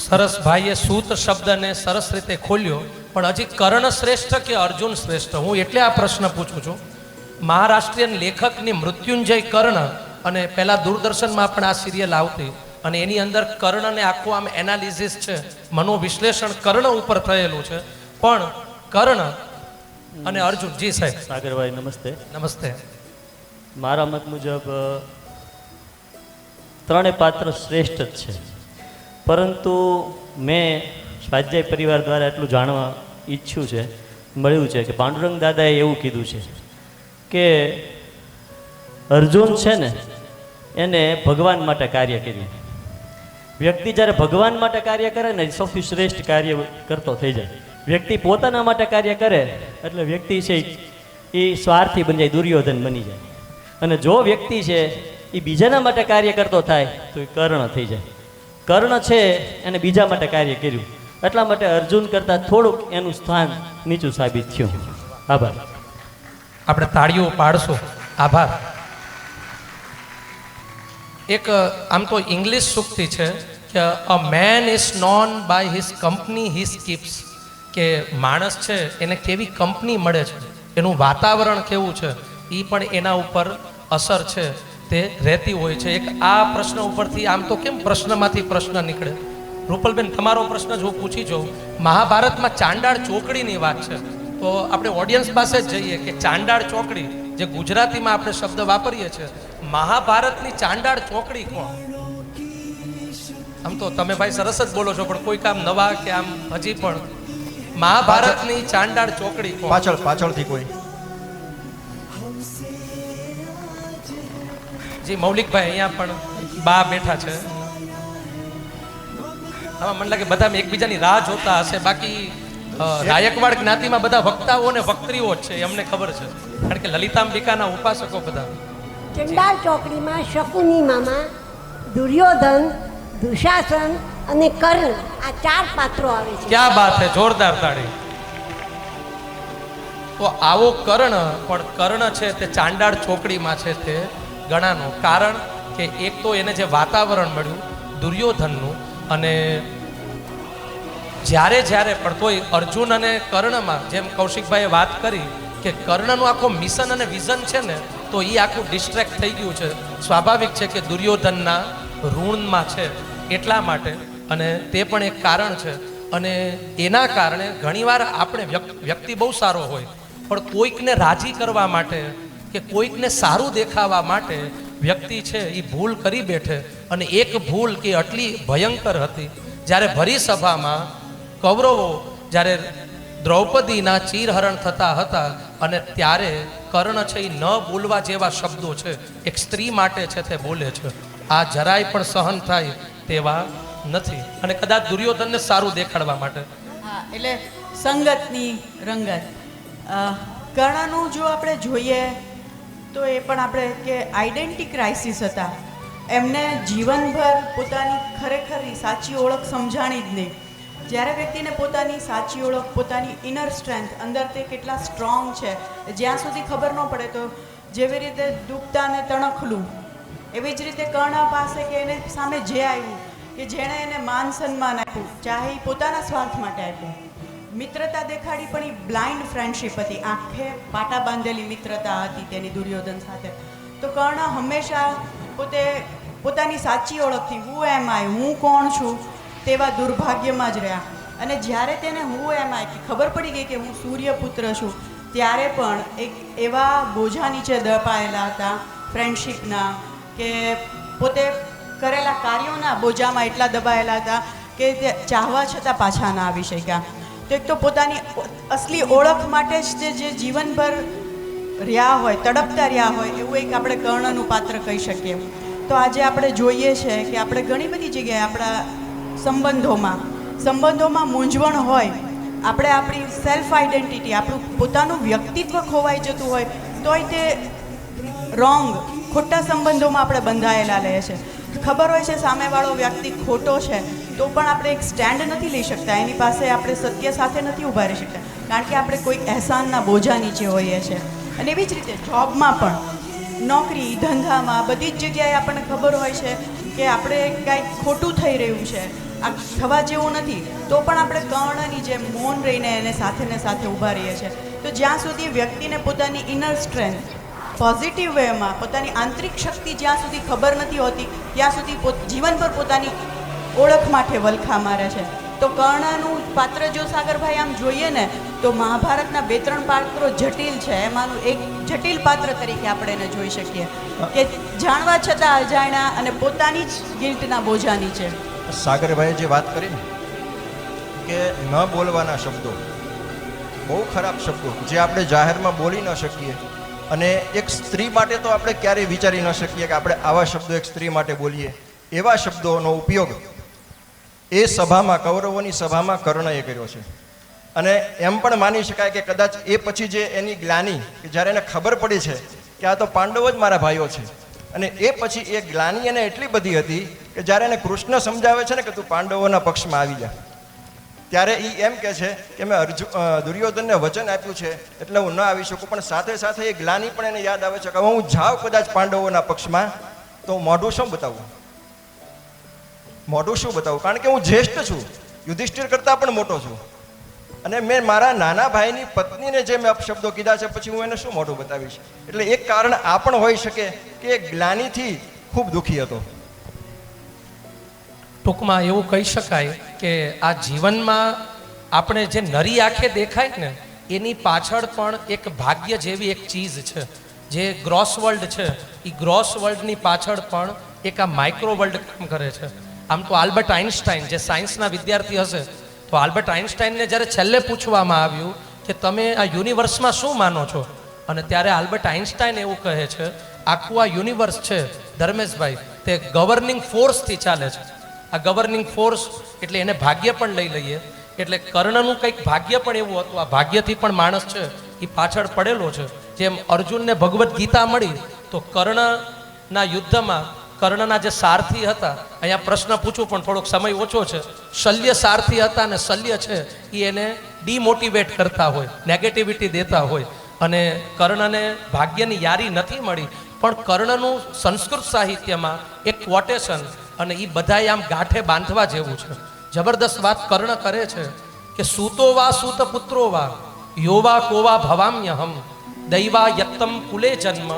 સરસ, ભાઈએ સૂત શબ્દને સરસ રીતે ખોલ્યો. પણ હજી કર્ણ શ્રેષ્ઠ કે અર્જુન શ્રેષ્ઠ, હું એટલે આ પ્રશ્ન પૂછું છું. મહારાષ્ટ્રીયન લેખકની મૃત્યુંજય કર્ણ, અને પહેલાં દૂરદર્શનમાં પણ આ સિરિયલ આવતી, અને એની અંદર કર્ણને આખું આમ એનાલિસિસ છે, મનોવિશ્લેષણ કર્ણ ઉપર થયેલું છે. પણ કર્ણ અને અર્જુન. જી સાહેબ. સાગરભાઈ નમસ્તે. નમસ્તે. મારા મત મુજબ ત્રણેય પાત્ર શ્રેષ્ઠ જ છે. પરંતુ મેં સ્વાધ્યાય પરિવાર દ્વારા એટલું જાણવા ઈચ્છ્યું છે, મળ્યું છે કે પાંડુરંગ દાદાએ એવું કીધું છે કે અર્જુન છે ને એને ભગવાન માટે કાર્ય કર્યું. વ્યક્તિ જ્યારે ભગવાન માટે કાર્ય કરે ને એ સૌથી શ્રેષ્ઠ કાર્ય કરતો થઈ જાય. વ્યક્તિ પોતાના માટે કાર્ય કરે એટલે વ્યક્તિ છે એ સ્વાર્થી બની જાય, દુર્યોધન બની જાય. અને જો વ્યક્તિ છે એ બીજાના માટે કાર્ય કરતો થાય તો એ કર્ણ થઈ જાય. કર્ણ છે એને બીજા માટે કાર્ય કર્યું, એટલા માટે અર્જુન કરતાં થોડુંક એનું સ્થાન નીચું સાબિત થયું. આભાર. આપણે તાળીઓ પાડશો. આભાર. એક આમ તો ઇંગ્લિશ સૂક્તિ છે કે a man is known by his company his keeps, કે માણસ છે એને કેવી કંપની મળે છે, એનું વાતાવરણ કેવું છે, એ પણ એના ઉપર અસર છે તે રહેતી હોય છે. એક આ પ્રશ્ન ઉપરથી આમ તો કેમ પ્રશ્નમાંથી પ્રશ્ન નીકળે. રૂપલબેન, તમારો પ્રશ્ન જો પૂછી જાઉં, મહાભારતમાં ચાંડાળ ચોકડીની વાત છે તો આપણે ઓડિયન્સ પાસે જ જઈએ કે ચાંડાળ ચોકડી, જે ગુજરાતીમાં આપણે શબ્દ વાપરીએ છીએ, મહાભારતની ચાંડાળ ચોકડી કોણ? આમ તો તમે ભાઈ સરસ જ બોલો છો, પણ કોઈ કામ નવા કે આમ હજી પણ મહાભારતની ચાંડાળ ચોકડી કોણ? પાછળથી કોઈ જી મૌલિકભાઈ અહીંયા પણ બા બેઠા છે. આમાં મને લાગે બધા એકબીજાની રાહ જોતા હશે. બાકી ગાયકવાડ જ્ઞાતિમાં બધા વક્તાઓ અને વક્ત્રીઓ જ છે, એ અમને ખબર છે, કારણ કે લલિતાંબિકાના ઉપાસકો બધા. ચંડાળ ચોકડીમાં શકુની મામા, દુર્યોધન, દુશાસન અને કર્ણ, આ 4 પાત્રો આવે છે. ક્યાં બાત છે, જોરદાર તાળી. તો આવો કર્ણ, પણ કર્ણ છે તે ચાંડાળ ચોકડીમાં છે તે ગણાનો. કારણ કે એક તો એને જે વાતાવરણ મળ્યું દુર્યોધનનું, અને જ્યારે પણ તોય અર્જુન અને કર્ણમાં જેમ કૌશિકભાઈએ વાત કરી કે કર્ણનું આખો મિશન અને વિઝન છે ને, તો એ આખું ડિસ્ટ્રેક્ટ થઈ ગયું છે. સ્વાભાવિક છે કે દુર્યોધનના ઋણમાં છે એટલા માટે, અને તે પણ એક કારણ છે. અને એના કારણે ઘણીવાર આપણે વ્યક્તિ બહુ સારો હોય, પણ કોઈકને રાજી કરવા માટે કે કોઈકને સારું દેખાવા માટે વ્યક્તિ છે એ ભૂલ કરી બેઠે. અને એક ભૂલ કે આટલી ભયંકર હતી, જ્યારે ભરી સભામાં કૌરવો જ્યારે દ્રૌપદીના ચીરહરણ થતા હતા, અને ત્યારે કર્ણ છે એ ન બોલવા જેવા શબ્દો છે એક સ્ત્રી માટે છે તે બોલે છે. આ જરાય પણ સહન થાય તેવા નથી, અને કદાચ દુર્યોધનને સારું દેખાડવા માટે. હા, એટલે સંગતની રંગત. કર્ણનું જો આપણે જોઈએ તો એ પણ આપણે કે આઈડેન્ટિટી ક્રાઇસિસ હતા. એમને જીવનભર પોતાની ખરેખરની સાચી ઓળખ સમજાણી જ નહીં. જ્યારે વ્યક્તિને પોતાની સાચી ઓળખ, પોતાની ઇનર સ્ટ્રેન્થ, અંદર તે કેટલા સ્ટ્રોંગ છે, જ્યાં સુધી ખબર ન પડે, તો જેવી રીતે ડૂબતા ને તણખલું, એવી જ રીતે કર્ણ પાસે કે એને સામે જે આવ્યું, કે જેણે એને માન સન્માન આપ્યું, ચાહે એ પોતાના સ્વાર્થ માટે આપ્યું, મિત્રતા દેખાડી, પણ એ બ્લાઇન્ડ ફ્રેન્ડશિપ હતી, આંખે પાટા બાંધેલી મિત્રતા હતી તેની દુર્યોધન સાથે. તો કર્ણ હંમેશા પોતાની સાચી ઓળખથી હું એમ આઈ, હું કોણ છું, તેવા દુર્ભાગ્યમાં જ રહ્યા. અને જ્યારે તેને હું એમ આઈ ખબર પડી ગઈ કે હું સૂર્યપુત્ર છું, ત્યારે પણ એક એવા બોજા નીચે દબાયેલા હતા ફ્રેન્ડશિપના, કે પોતે કરેલા કાર્યોના બોજામાં એટલા દબાયેલા હતા કે તે ચાહવા છતાં પાછા ના આવી શક્યા. તો એક તો પોતાની અસલી ઓળખ માટે જ તે જે જીવનભર રહ્યા હોય, તડપતા રહ્યા હોય, એવું એક આપણે કર્ણનું પાત્ર કહી શકીએ. તો આજે આપણે જોઈએ છે કે આપણે ઘણી બધી જગ્યાએ આપણા સંબંધોમાં મૂંઝવણ હોય, આપણે આપણી સેલ્ફ આઈડેન્ટિટી, આપણું પોતાનું વ્યક્તિત્વ ખોવાઈ જતું હોય, તોય તે રોંગ, ખોટા સંબંધોમાં આપણે બંધાયેલા રહે છે. ખબર હોય છે સામેવાળો વ્યક્તિ ખોટો છે, તો પણ આપણે એક સ્ટેન્ડ નથી લઈ શકતા, એની પાસે આપણે સત્ય સાથે નથી ઊભા રહી શકતા, કારણ કે આપણે કોઈક અહેસાનના બોજા નીચે હોઈએ છીએ. અને એવી જ રીતે જોબમાં પણ, નોકરી ધંધામાં, બધી જ જગ્યાએ આપણને ખબર હોય છે કે આપણે કાંઈક ખોટું થઈ રહ્યું છે, આ થવા જેવું નથી, તો પણ આપણે કર્ણની જેમ મૌન રહીને એને સાથે ને સાથે ઊભા રહીએ છીએ. તો જ્યાં સુધી વ્યક્તિને પોતાની ઇનર સ્ટ્રેન્થ પોઝિટિવ વેમાં, પોતાની આંતરિક શક્તિ જ્યાં સુધી ખબર નથી હોતી, ત્યાં સુધી જીવનભર પોતાની ઓળખ માટે વલખા મારે છે. તો કર્ણનું પાત્ર જો સાગરભાઈ આમ જોઈએ ને, તો મહાભારતના 2-3 પાત્રો જટિલ છે, એમાંનું એક જટિલ પાત્ર તરીકે આપણે એને જોઈ શકીએ, કે જાણવા છતાં અજાણ્યા અને પોતાની જ ગિલ્ટના બોજા નીચે. સાગરભાઈએ જે વાત કરી ને કે ન બોલવાના શબ્દો, બહુ ખરાબ શબ્દો જે આપણે જાહેરમાં બોલી ન શકીએ, અને એક સ્ત્રી માટે તો આપણે ક્યારેય વિચારી ન શકીએ કે આપણે આવા શબ્દો એક સ્ત્રી માટે બોલીએ. એવા શબ્દોનો ઉપયોગ એ સભામાં, કૌરવોની સભામાં કર્ણએ કર્યો છે. અને એમ પણ માની શકાય કે કદાચ એ પછી જે એની ગ્લાની, કે જ્યારે એને ખબર પડી છે કે આ તો પાંડવો જ મારા ભાઈઓ છે, અને એ પછી એ ગ્લાની એને એટલી બધી હતી કે જ્યારે એને કૃષ્ણ સમજાવે છે ને કે તું પાંડવોના પક્ષમાં આવી જા, ત્યારે એ એમ કહે છે કે મેં દુર્યોધનને વચન આપ્યું છે એટલે હું ન આવી શકું, પણ સાથે સાથે એ ગ્લાની પણ એને યાદ આવે છે કે હું જાઉં કદાચ પાંડવોના પક્ષમાં તો મોઢું શું બતાવું, મોઢું શું બતાવું, કારણ કે હું જ્યેષ્ઠ છું, યુધિષ્ઠિર કરતાં પણ મોટો છું, અને મેં મારા નાના ભાઈની પત્નીને જે મેં અપશબ્દો કીધા છે પછી હું એને શું મોઢું બતાવીશ. એટલે એક કારણ આ પણ હોઈ શકે કે એ ગ્લાનીથી ખૂબ દુઃખી હતો. ટૂંકમાં એવું કહી શકાય કે આ જીવનમાં આપણે જે નરી આંખે દેખાય ને એની પાછળ પણ એક ભાગ્ય જેવી એક ચીજ છે, જે ગ્રોસ વર્લ્ડ છે. એ ગ્રોસ વર્લ્ડની પાછળ પણ એક આ માઇક્રો વર્લ્ડ કામ કરે છે. આમ તો આલ્બર્ટ આઇન્સ્ટાઈન જે સાયન્સના વિદ્યાર્થી હશે તો આલ્બર્ટ આઇન્સ્ટાઈનને જ્યારે છેલ્લે પૂછવામાં આવ્યું કે તમે આ યુનિવર્સમાં શું માનો છો, અને ત્યારે આલ્બર્ટ આઇન્સ્ટાઈન એવું કહે છે આખું આ યુનિવર્સ છે ધર્મેશભાઈ તે ગવર્નિંગ ફોર્સથી ચાલે છે. આ ગવર્નિંગ ફોર્સ એટલે એને ભાગ્ય પણ લઈ લઈએ, એટલે કર્ણનું કંઈક ભાગ્ય પણ એવું હતું. આ ભાગ્યથી પણ માણસ છે એ પાછળ પડેલો છે. જેમ અર્જુનને ભગવદ્ ગીતા મળી તો કર્ણના યુદ્ધમાં કર્ણના જે સારથી હતા, અહીંયા પ્રશ્ન પૂછું પણ થોડોક સમય ઓછો છે, શલ્ય સારથી હતા અને શલ્ય છે એ એને ડિમોટિવેટ કરતા હોય, નેગેટિવિટી દેતા હોય, અને કર્ણને ભાગ્યની યારી નથી મળી. પણ કર્ણનું સંસ્કૃત સાહિત્યમાં એક ક્વોટેશન, અને એ બધાએ આમ ગાંઠે બાંધવા જેવું છે. જબરદસ્ત વાત કર્ણ કરે છે કે સૂતો વા સૂત પુત્રો વા યોવા કોવા ભવામ્યહમ દૈવા યત્તમ કુલે જન્મ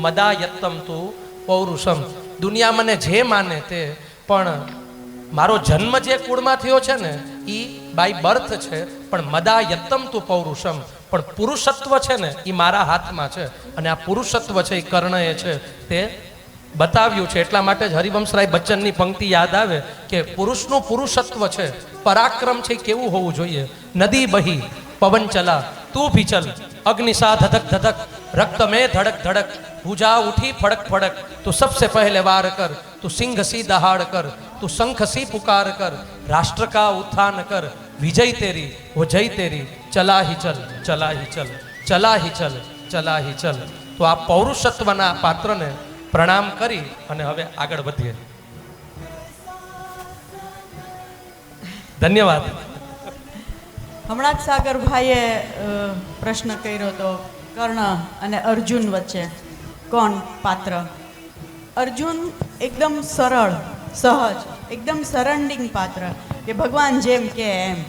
મદા યત્તમ તું પૌરુષમ. દુનિયા મને જે માને તે, પણ મારો જન્મ જે કુળમાં થયો છે ને એ બાય બર્થ છે, પણ મદા યત્તમ તું પૌરુષમ, પણ પુરુષત્વ છે ને એ મારા હાથમાં છે, અને આ પુરુષત્વ છે એ કર્ણએ છે તે બતાવ્યું છે. એટલા માટે જ હરિવંશરાય બચ્ચનની પંક્તિ યાદ આવે કે પુરુષનું પુરુષત્વ છે, પરાક્રમ છે કેવું હોવું જોઈએ. નદી બહી પવન ચલા તું ભી ચલ, અગ્નિશા ધધક ધધક રક્ત में धड़क धड़क भुजा उठी फड़क फड़क, तू सबसे पहले वार कर, तू सिंह सी दहाड़ कर, तू शंख सी पुकार कर, राष्ट्र का उत्थान कर, विजय तेरी वो जय तेरी, चला ही चल चला ही चल चला ही चल चला ही चल. તો આ પૌરુષત્વના પાત્રને પ્રણામ કરી અને હવે આગળ વધીએ. ધન્યવાદ. હમણાં જ સાગરભાઈએ પ્રશ્ન કર્યો હતો કર્ણ અને અર્જુન વચ્ચે કોણ પાત્ર. અર્જુન એકદમ સરળ, સહજ, એકદમ સરેન્ડિંગ પાત્ર, કે ભગવાન જેમ કે એમ,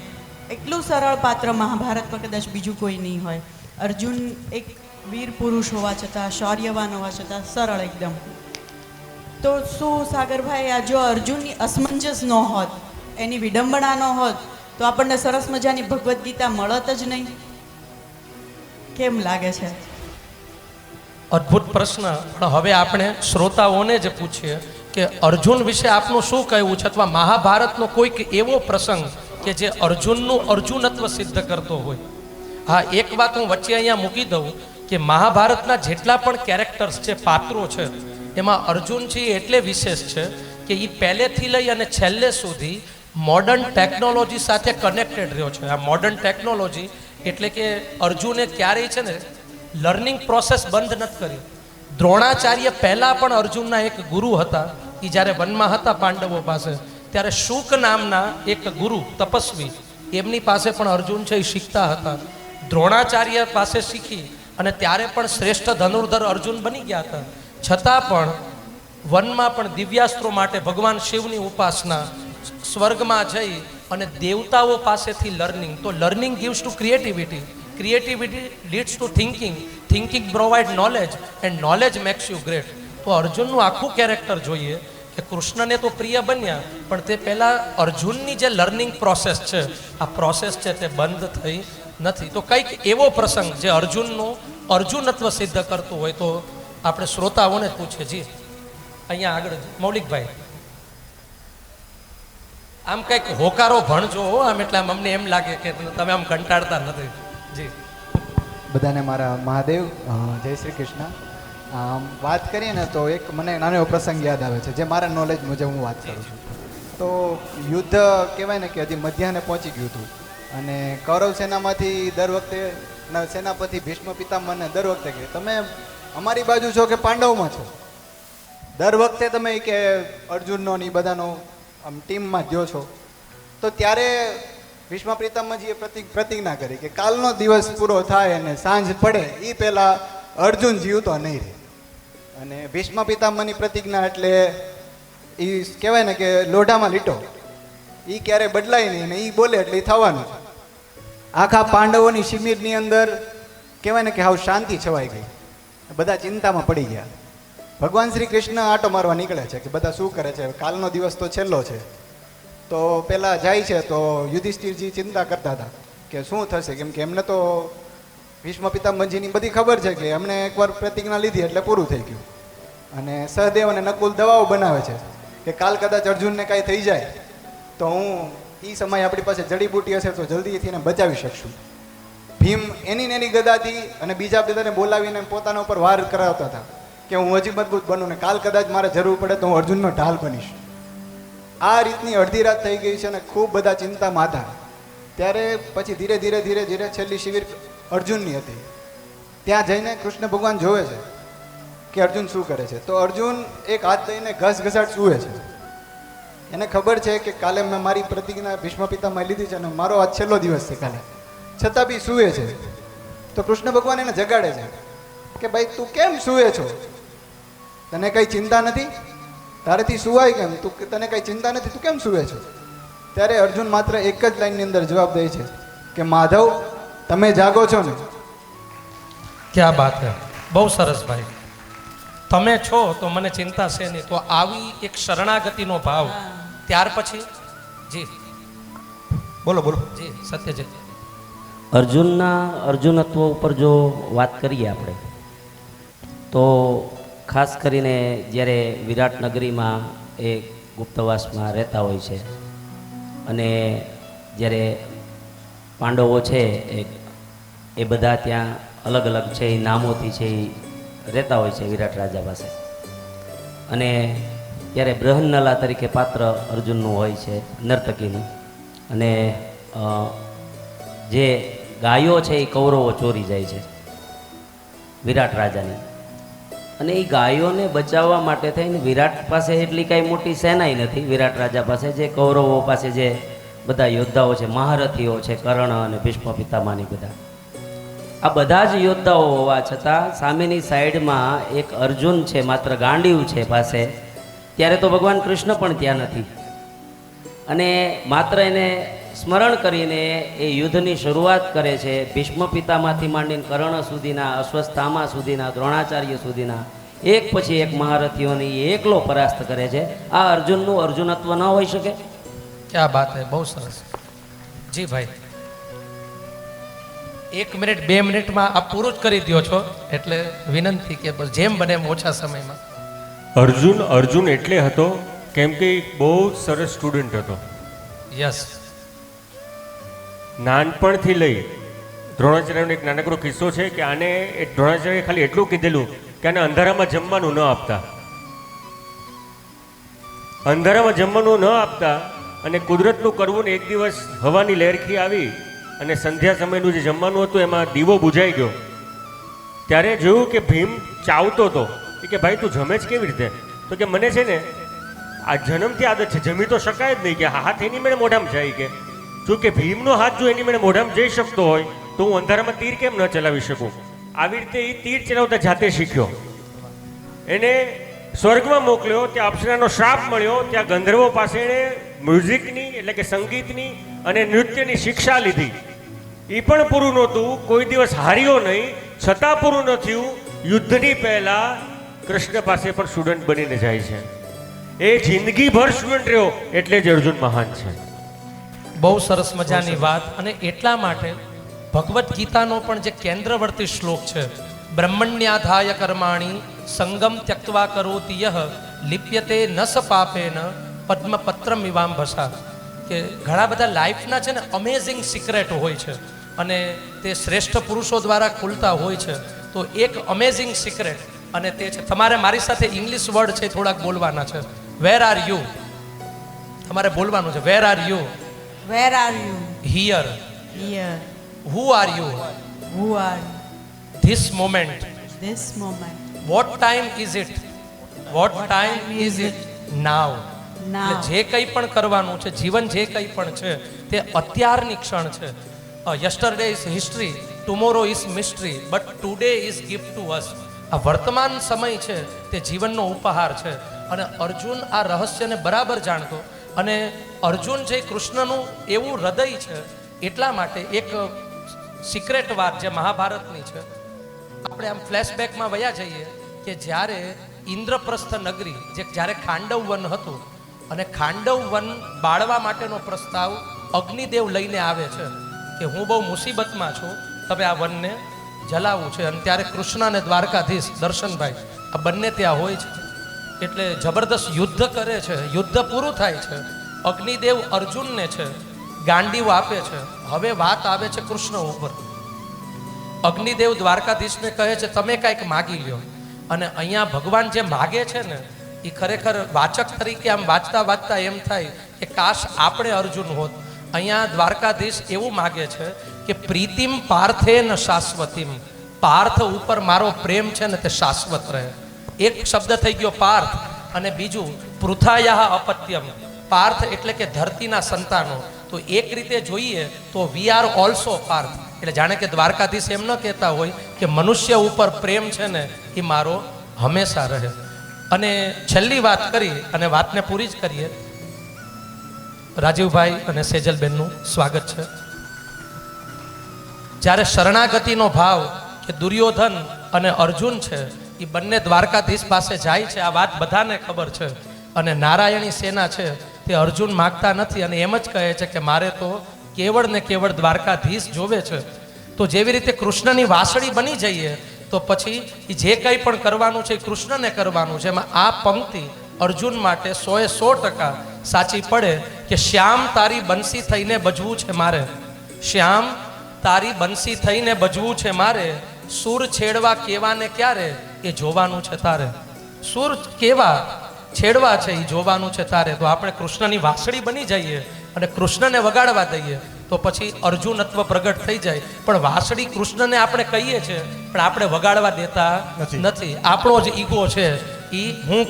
એટલું સરળ પાત્ર મહાભારતમાં કદાચ બીજું કોઈ નહીં હોય. અર્જુન એક વીર પુરુષ હોવા છતાં, શૌર્યવાન હોવા છતાં સરળ એકદમ. તો શું સાગરભાઈ આ જો અર્જુનની અસમંજસ ન હોત, એની વિડંબના ન હોત તો આપણને સરસ મજાની ભગવદ્ ગીતા મળત જ નહીં? કેમ લાગે છે? અદ્ભુત પ્રશ્ન. પણ હવે આપણે શ્રોતાઓને જ પૂછીએ કે અર્જુન વિશે આપનું શું કહેવું છે, અથવા મહાભારતનો કોઈક એવો પ્રસંગ કે જે અર્જુનનું અર્જુનત્વ સિદ્ધ કરતો હોય. હા, એક વાત હું વચ્ચે અહીંયા મૂકી દઉં કે મહાભારતના જેટલા પણ કેરેક્ટર્સ છે, પાત્રો છે, એમાં અર્જુન છે એ એટલે વિશેષ છે કે એ પહેલેથી લઈ અને છેલ્લે સુધી મોડર્ન ટેકનોલોજી સાથે કનેક્ટેડ રહ્યો છે. આ મોડર્ન ટેકનોલોજી એટલે કે અર્જુને ક્યારેય છે ને લર્નિંગ પ્રોસેસ બંધ નથી કરી. દ્રોણાચાર્ય પહેલાં પણ અર્જુનના એક ગુરુ હતા. એ જ્યારે વનમાં હતા પાંડવો પાસે, ત્યારે શુક નામના એક ગુરુ તપસ્વી, એમની પાસે પણ અર્જુન છે એ શીખતા હતા. દ્રોણાચાર્ય પાસે શીખી અને ત્યારે પણ શ્રેષ્ઠ ધનુર્ધર અર્જુન બની ગયા હતા. છતાં પણ વનમાં પણ દિવ્યાસ્ત્રો માટે ભગવાન શિવની ઉપાસના, સ્વર્ગમાં જઈ અને દેવતાઓ પાસેથી લર્નિંગ. તો learning gives to creativity, creativity leads to thinking, thinking provide knowledge, and knowledge makes you great. તો અર્જુનનું આખું કેરેક્ટર જોઈએ કે કૃષ્ણને તો પ્રિય બન્યા, પણ તે પહેલાં અર્જુનની જે લર્નિંગ પ્રોસેસ છે, આ પ્રોસેસ છે તે બંધ થઈ નથી. તો કંઈક એવો પ્રસંગ જે અર્જુનનું અર્જુનત્વ સિદ્ધ કરતું હોય તો આપણે શ્રોતાઓને જ પૂછીએ. જી અહીંયા આગળ મૌલિકભાઈ, આમ કંઈક હોકારો ભણજો આમ, એટલે આમ અમને એમ લાગે કે તમે આમ કંટાળતા નથી. જી બધાને મારા મહાદેવ જય શ્રી કૃષ્ણ. વાત કરીએ ને તો એક મને નાનો એવો પ્રસંગ યાદ આવે છે જે મારા નોલેજ મુજબ હું વાત કરું છું. તો યુદ્ધ કહેવાય ને કે હજી મધ્યાહને પહોંચી ગયું હતું અને કૌરવ સેનામાંથી દર વખતે સેનાપતિ ભીષ્મ પિતામહને દર વખતે કહે તમે અમારી બાજુ છો કે પાંડવમાં છો. દર વખતે તમે કે અર્જુનનો ને એ બધાનો આમ ટીમમાં ગયો છો. તો ત્યારે ભીષ્મ પિતામહજીએ પ્રતિજ્ઞા કરી કે કાલનો દિવસ પૂરો થાય અને સાંજ પડે એ પહેલાં અર્જુન જીવતો નહીં રહે. અને ભીષ્મ પિતામહની પ્રતિજ્ઞા એટલે એ કહેવાય ને કે લોઢામાં લીટો, એ ક્યારેય બદલાય નહીં ને એ બોલે એટલે એ થવાનું છે. આખા પાંડવોની શિબિરની અંદર કહેવાય ને કે હાવ શાંતિ છવાઈ ગઈ, બધા ચિંતામાં પડી ગયા. ભગવાન શ્રી કૃષ્ણ આટો મારવા નીકળે છે કે બધા શું કરે છે, કાલનો દિવસ તો છેલ્લો છે. તો પહેલાં જાય છે તો યુધિષ્ઠિરજી ચિંતા કરતા હતા કે શું થશે, કેમ કે એમને તો ભીષ્મ પિતામહજીની બધી ખબર છે કે એમને એકવાર પ્રતિજ્ઞા લીધી એટલે પૂરું થઈ ગયું. અને સહદેવ અને નકુલ દવાઓ બનાવે છે કે કાલ કદાચ અર્જુનને કાંઈ થઈ જાય તો હું એ સમયે આપણી પાસે જડીબુટી હશે તો જલ્દીથી એને બચાવી શકશું. ભીમ એની ગદાથી અને બીજા બધાને બોલાવીને પોતાના ઉપર વાર કરાવતા હતા કે હું હજી મજબૂત બનું ને કાલ કદાચ મારે જરૂર પડે તો હું અર્જુનનો ઢાલ બનીશ. આ રીતની અડધી રાત થઈ ગઈ છે અને ખૂબ બધા ચિંતામાં હતા. ત્યારે પછી ધીરે ધીરે છેલ્લી શિબિર અર્જુનની હતી. ત્યાં જઈને કૃષ્ણ ભગવાન જોવે છે કે અર્જુન શું કરે છે. તો અર્જુન એક હાથ દઈને ઘસઘસાટ સૂવે છે. એને ખબર છે કે કાલે મેં મારી પ્રતિજ્ઞા ભીષ્મ પિતામહે લીધી છે અને મારો આ છેલ્લો દિવસ છે કાલે, છતાં બી સૂવે છે. તો કૃષ્ણ ભગવાન એને જગાડે છે કે ભાઈ તું કેમ સૂવે છો, તને કંઈ ચિંતા નથી, તારેથી સુવાય કેમ, તું તને કંઈ ચિંતા નથી, તું કેમ સૂવે છો. ત્યારે અર્જુન માત્ર એક જ લાઈનની અંદર જવાબ દે છે કે માધવ તમે જાગો છો ને. ક્યાં બાત હે, બહુ સરસ ભાઈ. તમે છો તો મને ચિંતા છે નહીં. તો આવી એક શરણાગતિનો ભાવ ત્યાર પછી જી બોલો જી સત્યજીત. અર્જુનના અર્જુનત્વ ઉપર જો વાત કરીએ આપણે તો ખાસ કરીને જ્યારે વિરાટ નગરીમાં એ ગુપ્તવાસમાં રહેતા હોય છે અને જ્યારે પાંડવો છે એ બધા ત્યાં અલગ અલગ છે એ નામોથી છે એ રહેતા હોય છે વિરાટ રાજા પાસે. અને ત્યારે બૃહન્નલા તરીકે પાત્ર અર્જુનનું હોય છે, નર્તકીનું. અને જે ગાયો છે એ કૌરવો ચોરી જાય છે વિરાટ રાજાની. અને એ ગાયોને બચાવવા માટે થઈને વિરાટ પાસે એટલી કાંઈ મોટી સેનાઈ નથી વિરાટ રાજા પાસે. જે કૌરવો પાસે જે બધા યોદ્ધાઓ છે, મહારથીઓ છે, કર્ણ અને ભીષ્મ પિતામહની બધા, આ બધા જ યોદ્ધાઓ હોવા છતાં સામેની સાઈડમાં એક અર્જુન છે, માત્ર ગાંડીવ છે પાસે. ત્યારે તો ભગવાન કૃષ્ણ પણ ત્યાં નથી. અને માત્ર એને સ્મરણ કરીને એ યુદ્ધની શરૂઆત કરે છે. ભીષ્મ પિતામાંથી માંડીને કર્ણ સુધીના, અશ્વસ્થામા સુધીના, દ્રોણાચાર્ય સુધીના એક પછી એક મહારથીઓને એકલો પરાસ્ત કરે છે. આ અર્જુનનું અર્જુનત્વ ન હોઈ શકે. ક્યાં બાત હે, બહુ સરસ. જી ભાઈ 1 મિનિટ 2 મિનિટમાં આપ પૂરું જ કરી દો છો એટલે વિનંતી કે જેમ બને એમ ઓછા સમયમાં. અર્જુન એટલે હતો કેમ કે બહુ સરસ સ્ટુડન્ટ હતો. યસ. નાનપણથી લઈ દ્રોણાચાર્યનો એક નાનકડો કિસ્સો છે કે આને દ્રોણાચાર્ય ખાલી એટલું કીધેલું કે આને અંધારામાં જમવાનું ન આપતા. અંધારામાં જમવાનું ન આપતા અને કુદરતનું કરવું ને એક દિવસ હવાની લહેરખી આવી અને સંધ્યા સમયનું જે જમવાનું હતું એમાં દીવો બુઝાઈ ગયો. ત્યારે જોયું કે ભીમ ચાવતો હતો. કે ભાઈ તું જમે જ કેવી રીતે? તો કે મને છે ને આ જન્મથી આદત છે, જમી તો શકાય જ નહીં. કે હાથ એની મેળે મોઢામાં જાય. કે જો કે ભીમનો હાથ જો એની મેળે મોઢામાં જઈ શકતો હોય તો હું અંધારામાં તીર કેમ ન ચલાવી શકું? આવી રીતે એ તીર ચલાવતા જાતે શીખ્યો. એને સ્વર્ગમાં મોકલ્યો, ત્યાં અપ્સરાનો શ્રાપ મળ્યો. ત્યાં ગંધર્વો પાસે એણે મ્યુઝિકની એટલે કે સંગીતની અને નૃત્યની શિક્ષા લીધી. એ પણ પૂરું નહોતું, કોઈ દિવસ હાર્યો નહીં, છતાં પૂરું ન થયું. યુદ્ધની પહેલા કૃષ્ણ પાસે પણ સ્ટુડન્ટ બનીને જાય છે. એ જિંદગીભર સ્ટુડન્ટ રહ્યો એટલે જ અર્જુન મહાન છે. બહુ સરસ મજાની વાત. અને એટલા માટે ભગવદ્ ગીતાનો પણ જે કેન્દ્રવર્તી શ્લોક છે, બ્રહ્મણ્યાધાય કર્માણી સંગમ ત્યક્ત્વા કરોતિ યહ લિપ્યતે ન સ પાપેન પદ્મપત્રમ ઇવાંભસા, કે ઘણા બધા લાઈફના છે ને અમેઝિંગ સિક્રેટ હોય છે અને તે શ્રેષ્ઠ પુરુષો દ્વારા ખુલતા હોય છે. તો એક અમેઝિંગ સિક્રેટ અને તે છે, તમારે મારી સાથે ઇંગ્લિશ વર્ડ છે થોડાક બોલવાના છે. વેર આર યુ, તમારે બોલવાનું છે. Where are you, where are you, here, here, who are you, who are this moment, this moment, what time is it, what time is it now. Now. એટલે જે કંઈ પણ કરવાનું છે, જીવન જે કંઈ પણ છે તે અત્યારની ક્ષણ છે. Yesterday is history, tomorrow is mystery, but today is gift to અસ. આ વર્તમાન સમય છે તે જીવનનો ઉપહાર છે. અને અર્જુન આ રહસ્યને બરાબર જાણતો, અને અર્જુન જે કૃષ્ણનું એવું હૃદય છે એટલા માટે એક સિક્રેટ વાત જે મહાભારતની છે, આપણે આમ ફ્લેશબેકમાં વયા જઈએ કે જ્યારે ઇન્દ્રપ્રસ્થ નગરી, જે જ્યારે ખાંડવ વન હતું, અને ખાંડવ વન બાળવા માટેનો પ્રસ્તાવ અગ્નિદેવ લઈને આવે છે કે હું બહુ મુસીબતમાં છું, તમે આ વનને જલાવવું છે. અને ત્યારે કૃષ્ણ અને દ્વારકાધીશ દર્શનભાઈ આ બંને ત્યાં હોય છે. એટલે જબરદસ્ત યુદ્ધ કરે છે. યુદ્ધ પૂરું થાય છે. અગ્નિદેવ અર્જુનને છે ગાંડીવ આપે છે. હવે વાત આવે છે કૃષ્ણ ઉપર. અગ્નિદેવ દ્વારકાધીશને કહે છે તમે કાંઈક માગી લ્યો. અને અહીંયા ભગવાન જે માગે છે ને એ ખરેખર વાચક તરીકે આમ વાંચતા વાંચતા એમ થાય કે કાશ આપણે અર્જુન હોત. અહીંયા દ્વારકાધીશ એવું માગે છે કે પ્રીતિમ પાર્થેન શાશ્વતીમ, પાર્થ ઉપર મારો પ્રેમ છે ને તે શાશ્વત રહે. એક શબ્દ થઈ ગયો પાર્થ, અને બીજું પૃથાયાહ અપત્યમ. પાર્થ એટલે કે ધરતીના સંતાનો. તો એક રીતે જોઈએ તો વી આર ઓલ્સો પાર્થ. એટલે જાણે કે દ્વારકાધીશ એમ ન કહેતા હોય કે મનુષ્ય ઉપર પ્રેમ છે ને એ મારો હંમેશા રહે. અને છેલ્લી વાત કરી અને વાતને પૂરી જ કરીએ. રાજીવભાઈ અને સેજલબેનનું સ્વાગત છે. જ્યારે શરણાગતિનો ભાવ કે દુર્યોધન અને અર્જુન છે એ બંને દ્વારકાધીશ પાસે જાય છે, આ વાત બધાને ખબર છે. અને નારાયણી સેના છે તે અર્જુન માગતા નથી અને એમ જ કહે છે કે મારે તો કેવળ ને કેવળ દ્વારકાધીશ જોવે છે. તો જેવી રીતે કૃષ્ણની વાસળી બની જઈએ તો પછી એ જે કંઈ પણ કરવાનું છે એ કૃષ્ણને કરવાનું છે. એમાં આ પંક્તિ અર્જુન માટે 100% સાચી પડે કે શ્યામ તારી બંસી થઈને બજવું છે મારે, શ્યામ તારી બંસી થઈને બજવું છે મારે, સુર છેડવા કેવા ને ક્યારે એ જોવાનું છે તારે. સુર કેવા છેડવા છે એ જોવાનું છે તારે. તો આપણે કૃષ્ણની વાસળી બની જઈએ અને કૃષ્ણને વગાડવા દઈએ તો પછી અર્જુનત્વ પ્રગટ થઈ જાય. પણ વાસળી કૃષ્ણને આપણે કહીએ છીએ પણ આપણે વગાડવા દેતા નથી. આપણો જ ઈગો છે એ હું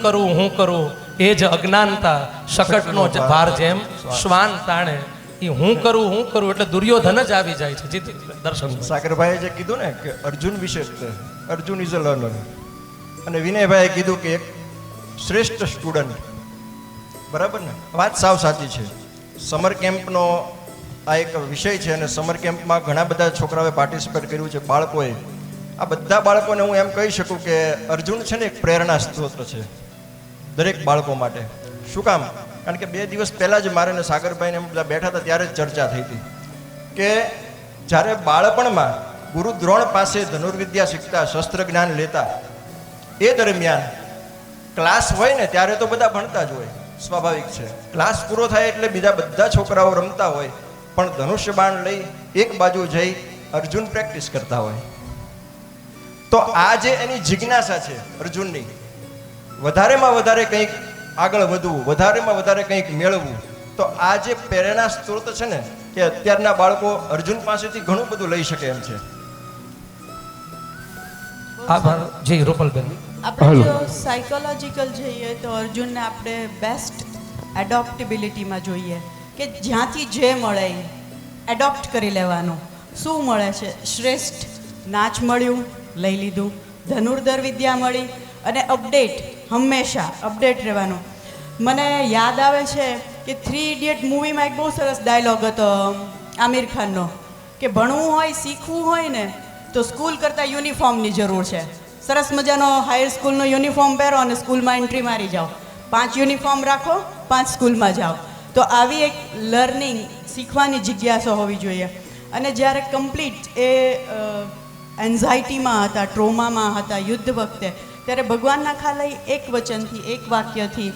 કરું એ જ અજ્ઞાનતા, શકટનો જ ભાર જેમ શ્વાન તાણે. એ હું કરું એટલે દુર્યોધન જ આવી જાય છે. જીત દર્શન સાગરભાઈએ જે કીધું ને કે અર્જુન વિશે અર્જુન ઇઝ અ લર્નર, અને વિનયભાઈએ કીધું કે એક શ્રેષ્ઠ સ્ટુડન્ટ. બરાબર ને? વાત સાવ સાચી છે. સમર કેમ્પનો આ એક વિષય છે અને સમર કેમ્પમાં ઘણા બધા છોકરાઓએ પાર્ટિસિપેટ કર્યું છે, બાળકોએ. આ બધા બાળકોને હું એમ કહી શકું કે અર્જુન છે ને એક પ્રેરણા સ્ત્રોત છે દરેક બાળકો માટે. શું કામ? કારણ કે 2 દિવસ પહેલાં જ મારે ને સાગરભાઈને એમ બધા બેઠા હતા ત્યારે જ ચર્ચા થઈ હતી કે જ્યારે બાળપણમાં ગુરુ દ્રોણ પાસે ધનુર્વિદ્યા શીખતા, શસ્ત્ર જ્ઞાન લેતા, એ દરમિયાન ક્લાસ હોય ને ત્યારે તો બધા ભણતા જ હોય, સ્વાભાવિક છે. ક્લાસ પૂરો થાય એટલે બીજા બધા છોકરાઓ રમતા હોય, પણ ધનુષ્ય બાણ લઈ એક બાજુ જઈ અર્જુન પ્રેક્ટિસ કરતા હોય. તો આ જે એની જિજ્ઞાસા છે અર્જુનની, વધારેમાં વધારે કંઈક આગળ વધવું, વધારેમાં વધારે કંઈક મેળવવું, તો આ જે પ્રેરણા સ્ત્રોત છે ને કે અત્યારના બાળકો અર્જુન પાસેથી ઘણું બધું લઈ શકે એમ છે. આભાર. જી રૂપલબેન. આપણે જો સાયકોલોજીકલ જઈએ તો અર્જુનને આપણે બેસ્ટ એડોપ્ટેબિલિટીમાં જોઈએ કે જ્યાંથી જે મળે એ એડોપ્ટ કરી લેવાનું. શું મળે છે? શ્રેષ્ઠ નાચ મળ્યું, લઈ લીધું. ધનુર્ધર વિદ્યા મળી અને અપડેટ, હંમેશા અપડેટ રહેવાનું. મને યાદ આવે છે કે 3 ઇડિયટ મૂવીમાં એક બહુ સરસ ડાયલોગ હતો આમિર ખાનનો કે ભણવું હોય, શીખવું હોય ને તો સ્કૂલ કરતાં યુનિફોર્મની જરૂર છે. સરસ મજાનો હાયર સ્કૂલનો યુનિફોર્મ પહેરો અને સ્કૂલમાં એન્ટ્રી મારી જાઓ. 5 યુનિફોર્મ રાખો, 5 સ્કૂલમાં જાઓ. તો આવી એક લર્નિંગ, શીખવાની જિજ્ઞાસા હોવી જોઈએ. અને જ્યારે કમ્પ્લીટ એ એન્ઝાઇટીમાં હતા, ટ્રોમામાં હતા યુદ્ધ વખતે, ત્યારે ભગવાનના ખાલી એક વચનથી, એક વાક્યથી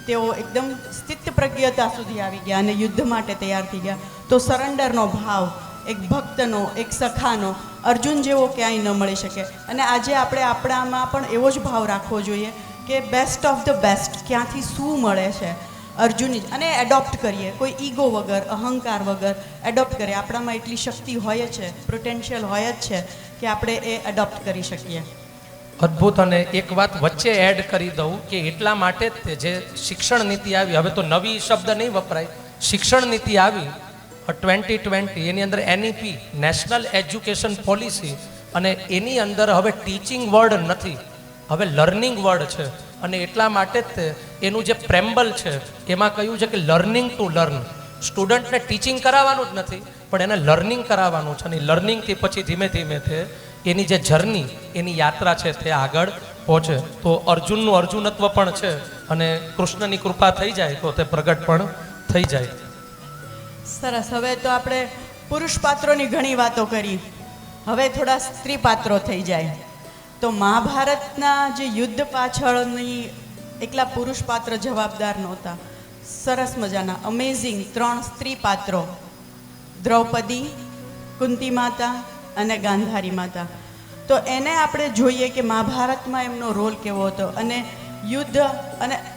તેઓ એકદમ સ્થિતપ્રજ્ઞતા સુધી આવી ગયા અને યુદ્ધ માટે તૈયાર થઈ ગયા. તો સરેન્ડરનો ભાવ એક ભક્તનો, એક સખાનો, અર્જુન જેવો ક્યાંય ન મળી શકે. અને આજે આપણે આપણામાં પણ એવો જ ભાવ રાખવો જોઈએ કે બેસ્ટ ઓફ ધ બેસ્ટ ક્યાંથી શું મળે છે અર્જુન અને એડોપ્ટ કરીએ, કોઈ ઈગો વગર, અહંકાર વગર એડોપ્ટ કરીએ. આપણામાં એટલી શક્તિ હોય છે, પોટેન્શિયલ હોય જ છે કે આપણે એ એડોપ્ટ કરી શકીએ. અદ્ભુત. અને એક વાત વચ્ચે એડ કરી દઉં કે એટલા માટે જ તે જે શિક્ષણ નીતિ આવી, હવે તો નવી શબ્દ નહીં વપરાય, શિક્ષણ નીતિ આવી 2020, એની અંદર NEP નેશનલ એજ્યુકેશન પોલિસી, અને એની અંદર હવે ટીચિંગ વર્ડ નથી, હવે લર્નિંગ વર્ડ છે. અને એટલા માટે જ તે એનું જે પ્રેમ્બલ છે એમાં કહ્યું છે કે લર્નિંગ ટુ લર્ન. સ્ટુડન્ટને ટીચિંગ કરાવવાનું જ નથી પણ એને લર્નિંગ કરાવવાનું છે. અને લર્નિંગથી પછી ધીમે ધીમે તે એની જે જર્ની, એની યાત્રા છે તે આગળ પહોંચે. તો અર્જુનનું અર્જુનત્વ પણ છે અને કૃષ્ણની કૃપા થઈ જાય તો તે પ્રગટ પણ થઈ જાય. સરસ. હવે તો આપણે પુરુષ પાત્રોની ઘણી વાતો કરી, હવે થોડા સ્ત્રી પાત્રો થઈ જાય. તો મહાભારતના જે યુદ્ધ પાછળની એકલા પુરુષ પાત્ર જવાબદાર નહોતા. સરસ મજાના અમેઝિંગ 3 સ્ત્રી પાત્રો, દ્રૌપદી, કુંતી માતા અને ગાંધારી માતા. તો એને આપણે જોઈએ કે મહાભારતમાં એમનો રોલ કેવો હતો. અને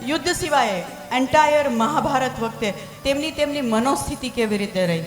યુદ્ધ સિવાય એન્ટાયર મહાભારત વખતે તેમની મનોસ્થિતિ કેવી રીતે રહી.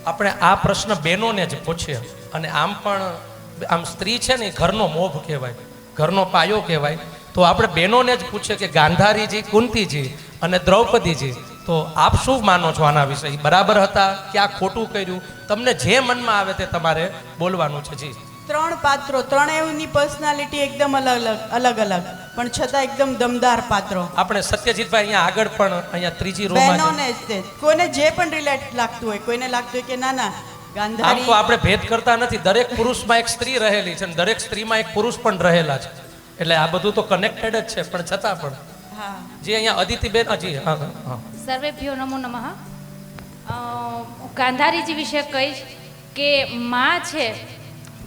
આપણે આ પ્રશ્ન બહેનોને જ પૂછીએ. અને આમ પણ આમ સ્ત્રી છે ને એ ઘરનો મોભ કહેવાય, ઘરનો પાયો કહેવાય. તો આપણે બહેનોને જ પૂછીએ કે ગાંધારીજી, કુંતીજી અને દ્રૌપદીજી, તો આપ શું માનો છો આના વિશે? બરાબર હતા, ક્યાં ખોટું કર્યું? તમને જે મનમાં આવે તે તમારે બોલવાનું છે. જી. 3 પાત્રો, ત્રણેયની પર્સનાલિટી એકદમ અલગ અલગ પણ છતાં એકદમ દમદાર પાત્રો. આપણે સત્યજીતભાઈ અહીંયા આગળ પણ અહીંયા ત્રીજી રોમાં બહેનોને જ તે કોઈને જે પણ રિલેટ લાગતું હોય, કોઈને લાગતું હોય કે ના ના આમ ગાંધારી. તો આપણે ભેદ કરતા નથી. દરેક પુરુષમાં એક સ્ત્રી રહેલી છે અને દરેક સ્ત્રીમાં એક પુરુષ પણ રહેલા છે. એટલે આ બધું તો કનેક્ટેડ જ છે. પણ છતાં પણ હા, જે અહીંયા અદિતિબેન, હજી હા હા સર્વેભ્યો નમો નમઃ. ગાંધારીજી વિશે કહીશ કે માં છે,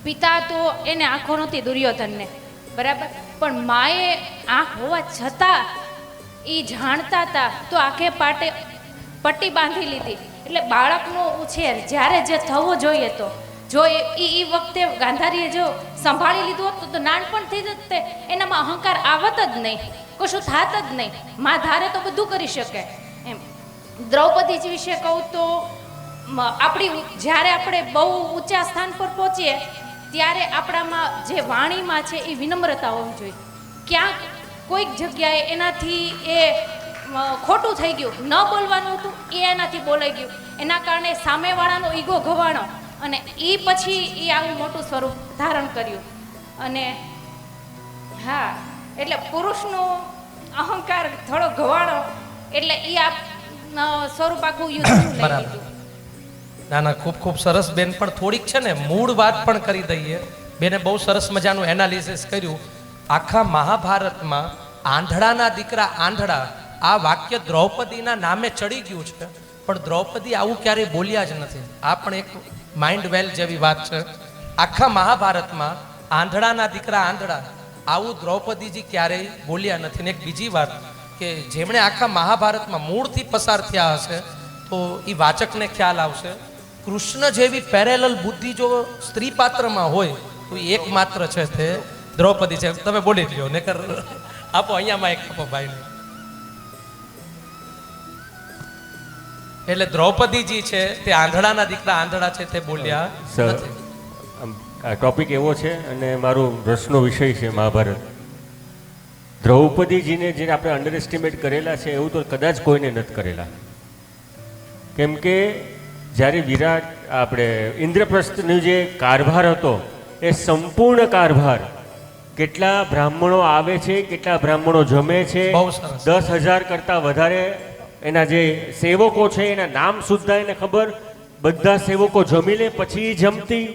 પિતા તો એને આંખો નહોતી દુર્યોધનને, બરાબર, પણ માએ આંખ હોવા છતાં એ જાણતા હતા તો આંખે પટ્ટી બાંધી લીધી. એટલે બાળકનો ઉછેર જ્યારે જે થવો જોઈએ તો જો એ વખતે ગાંધારીએ જો સંભાળી લીધું હોત તો નાનપણથી જ તે એનામાં અહંકાર આવત જ નહીં, કશું થાત જ નહીં. માં ધારે તો બધું કરી શકે એમ. દ્રૌપદીજી વિશે કહું તો જ્યારે આપણે બહુ ઊંચા સ્થાન પર પહોંચીએ ત્યારે આપણામાં જે વાણીમાં છે એ વિનમ્રતા હોવી જોઈએ. ક્યાંક કોઈક જગ્યાએ એનાથી એ ખોટું થઈ ગયું, ન બોલવાનું હતું એ એનાથી બોલાઈ ગયું, એના કારણે સામેવાળાનો ઈગો ઘવાણો અને એ પછી એ આવું મોટું સ્વરૂપ ધારણ કર્યું. અને હા, એટલે પુરુષનો અહંકાર થોડો ઘવાણો એટલે એ આ સ્વરૂપ આખું યુદ્ધ લઈ લીધું. ના ના, ખૂબ ખૂબ સરસ બેન. પણ થોડીક છે ને મૂળ વાત પણ કરી દઈએ. બેને બહુ સરસ મજાનું એનાલિસિસ કર્યું. આખા મહાભારતમાં આંધળાના દીકરા આંધળા આ વાક્ય દ્રૌપદીના નામે ચડી ગયું છે, પણ દ્રૌપદી આવું ક્યારેય બોલ્યા જ નથી. આ પણ એક માઇન્ડ વેલ જેવી વાત છે. આખા મહાભારતમાં આંધળાના દીકરા આંધળા આવું દ્રૌપદીજી ક્યારેય બોલ્યા નથી. ને એક બીજી વાત કે જેમણે આખા મહાભારતમાં મૂળથી પસાર થયા હશે તો એ વાચકને ખ્યાલ આવશે, કૃષ્ણ જેવી પેરેલલ બુદ્ધિ જો સ્ત્રી પાત્રમાં હોય તો એકમાત્ર છે તે દ્રૌપદી છે. તમે બોલી લ્યો નકર આપો અહીંયામાં એક આપો ભાઈને. એટલે દ્રૌપદીજી છે તે આંધળાના દીકરા આંધળા છે તે બોલ્યા નથી. આ ટોપિક એવો છે અને મારો રસનો વિષય છે મહાભારત. દ્રૌપદીજીને જેને આપણે અંડર એસ્ટિમેટ કરેલા છે એવું તો કદાચ કોઈને નથી કરેલા. કેમ કે જ્યારે વિરાટ આપણે ઇન્દ્રપ્રસ્થનો જે કારભાર હતો એ સંપૂર્ણ કારભાર, કેટલા બ્રાહ્મણો આવે છે, કેટલા બ્રાહ્મણો જમે છે, 10,000 કરતાં વધારે એના જે સેવકો છે એના નામ સુદ્ધા એને ખબર. બધા સેવકો જમી લે પછી જમતી.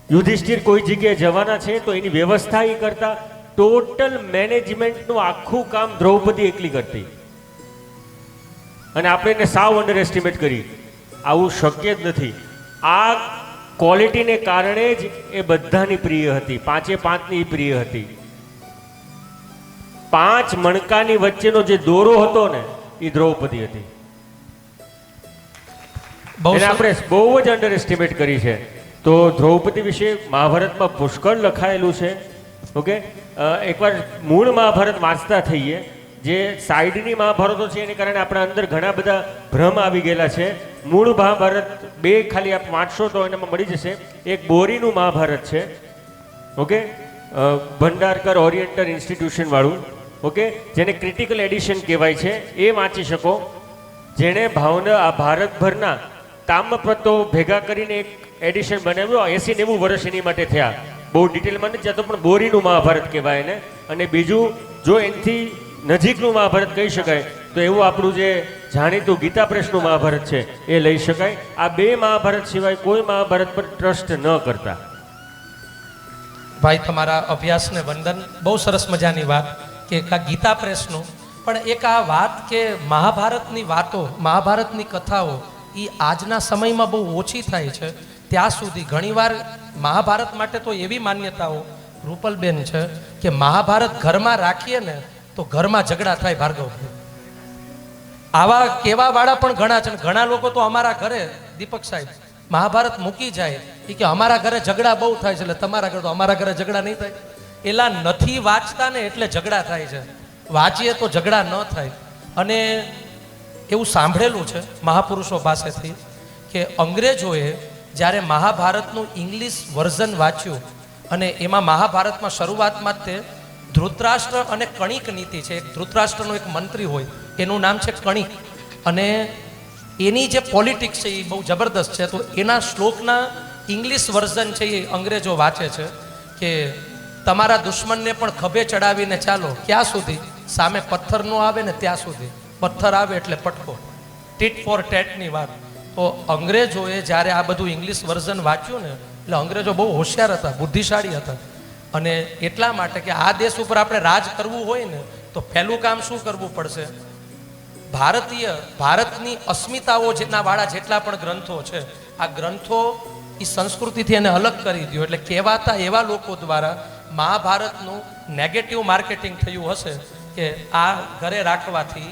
યુધિષ્ઠિર કોઈ જગ્યાએ જવાના છે તો એની વ્યવસ્થા એ કરતા. ટોટલ મેનેજમેન્ટનું આખું કામ દ્રૌપદી એકલી કરતી. અને આપણે એને સાવ અંડર એસ્ટિમેટ કરી. આવું શક્ય જ નથી. આ ક્વોલિટીને કારણે જ એ બધાની પ્રિય હતી, 5એ 5ની પ્રિય હતી. 5 મણકાની વચ્ચેનો જે દોરો હતો ને એ દ્રૌપદી હતી. એને આપણે બહુ જ અંડર એસ્ટિમેટ કરી છે. તો દ્રૌપદી વિશે મહાભારતમાં પુષ્કળ લખાયેલું છે. ઓકે, એકવાર મૂળ મહાભારત વાંચતા થઈએ. જે સાઈડની મહાભારતો છે એને કારણે આપણા અંદર ઘણા બધા ભ્રમ આવી ગયેલા છે. મૂળ મહાભારત 2 ખાલી આપ વાંચશો તો એનામાં મળી જશે. એક બોરીનું મહાભારત છે, ઓકે, ભંડારકર ઓરિએન્ટલ ઇન્સ્ટિટ્યુશન વાળું, ઓકે, જેને ક્રિટિકલ એડિશન કહેવાય છે. એ વાંચી શકો. જેણે ભાવના આ ભારતભરના તામ્રપત્રો ભેગા કરીને એક એડિશન બનાવ્યું. 80-90 વર્ષ એની માટે થયા. બહુ ડિટેલમાં નથી જતો, પણ બોરીનું મહાભારત કહેવાય એને. અને બીજું, જો એનાથી નજીકનું મહાભારત કહી શકાય તો એવું આપણું જે જાણીતું ગીતા પ્રેસનું મહાભારત છે એ લઈ શકાય. આ 2 મહાભારત સિવાય કોઈ મહાભારત પર ટ્રસ્ટ ન કરતા. ભાઈ તમારા અભ્યાસને વંદન. બહુ સરસ મજાની વાત કે આ ગીતા પ્રેસનું, પણ એક આ વાત કે મહાભારતની વાતો, મહાભારતની કથાઓ એ આજના સમયમાં બહુ ઓછી થાય છે. ત્યાં સુધી ઘણીવાર મહાભારત માટે તો એવી માન્યતાઓ રૂપલબેન છે કે મહાભારત ઘરમાં રાખીએ ને તો ઘરમાં ઝઘડા થાય. ભાર્ગવભાઈ, આવા કહેવાવાળા પણ ઘણા છે. ઘણા લોકો તો અમારા ઘરે, દીપક સાહેબ, મહાભારત મૂકી જાય એ કે અમારા ઘરે ઝઘડા બહુ થાય છે, એટલે તમારા ઘરે તો અમારા ઘરે ઝઘડા નહીં થાય. એલા નથી વાંચતા ને એટલે ઝઘડા થાય છે. વાંચીએ તો ઝઘડા ન થાય. અને એવું સાંભળેલું છે મહાપુરુષો પાસેથી કે અંગ્રેજોએ જ્યારે મહાભારતનું ઇંગ્લિશ વર્ઝન વાંચ્યું અને એમાં મહાભારતમાં શરૂઆતમાં જ તે ધૃતરાષ્ટ્ર અને કણિક નીતિ છે. ધૃતરાષ્ટ્રનો એક મંત્રી હોય, એનું નામ છે કણિક, અને એની જે પોલિટિક્સ છે એ બહુ જબરદસ્ત છે. તો એના શ્લોકના ઇંગ્લિશ વર્ઝન છે એ અંગ્રેજો વાંચે છે કે તમારા દુશ્મનને પણ ખભે ચડાવીને ચાલો, ક્યાં સુધી? સામે પથ્થર ન આવે ને ત્યાં સુધી. પથ્થર આવે એટલે પટકો. ટીટ ફોર ટેટની વાત. તો અંગ્રેજોએ જ્યારે આ બધું ઇંગ્લિશ વર્ઝન વાંચ્યું ને, એટલે અંગ્રેજો બહુ હોશિયાર હતા, બુદ્ધિશાળી હતા. અને એટલા માટે કે આ દેશ ઉપર આપણે રાજ કરવું હોય ને તો પહેલું કામ શું કરવું પડશે? ભારતની અસ્મિતાઓ જેટલા વાળા જેટલા પણ ગ્રંથો છે, આ ગ્રંથો એ સંસ્કૃતિથી એને અલગ કરી દો. એટલે કહેવાતા એવા લોકો દ્વારા મહાભારતનું નેગેટિવ માર્કેટિંગ થયું હશે કે આ ઘરે રાખવાથી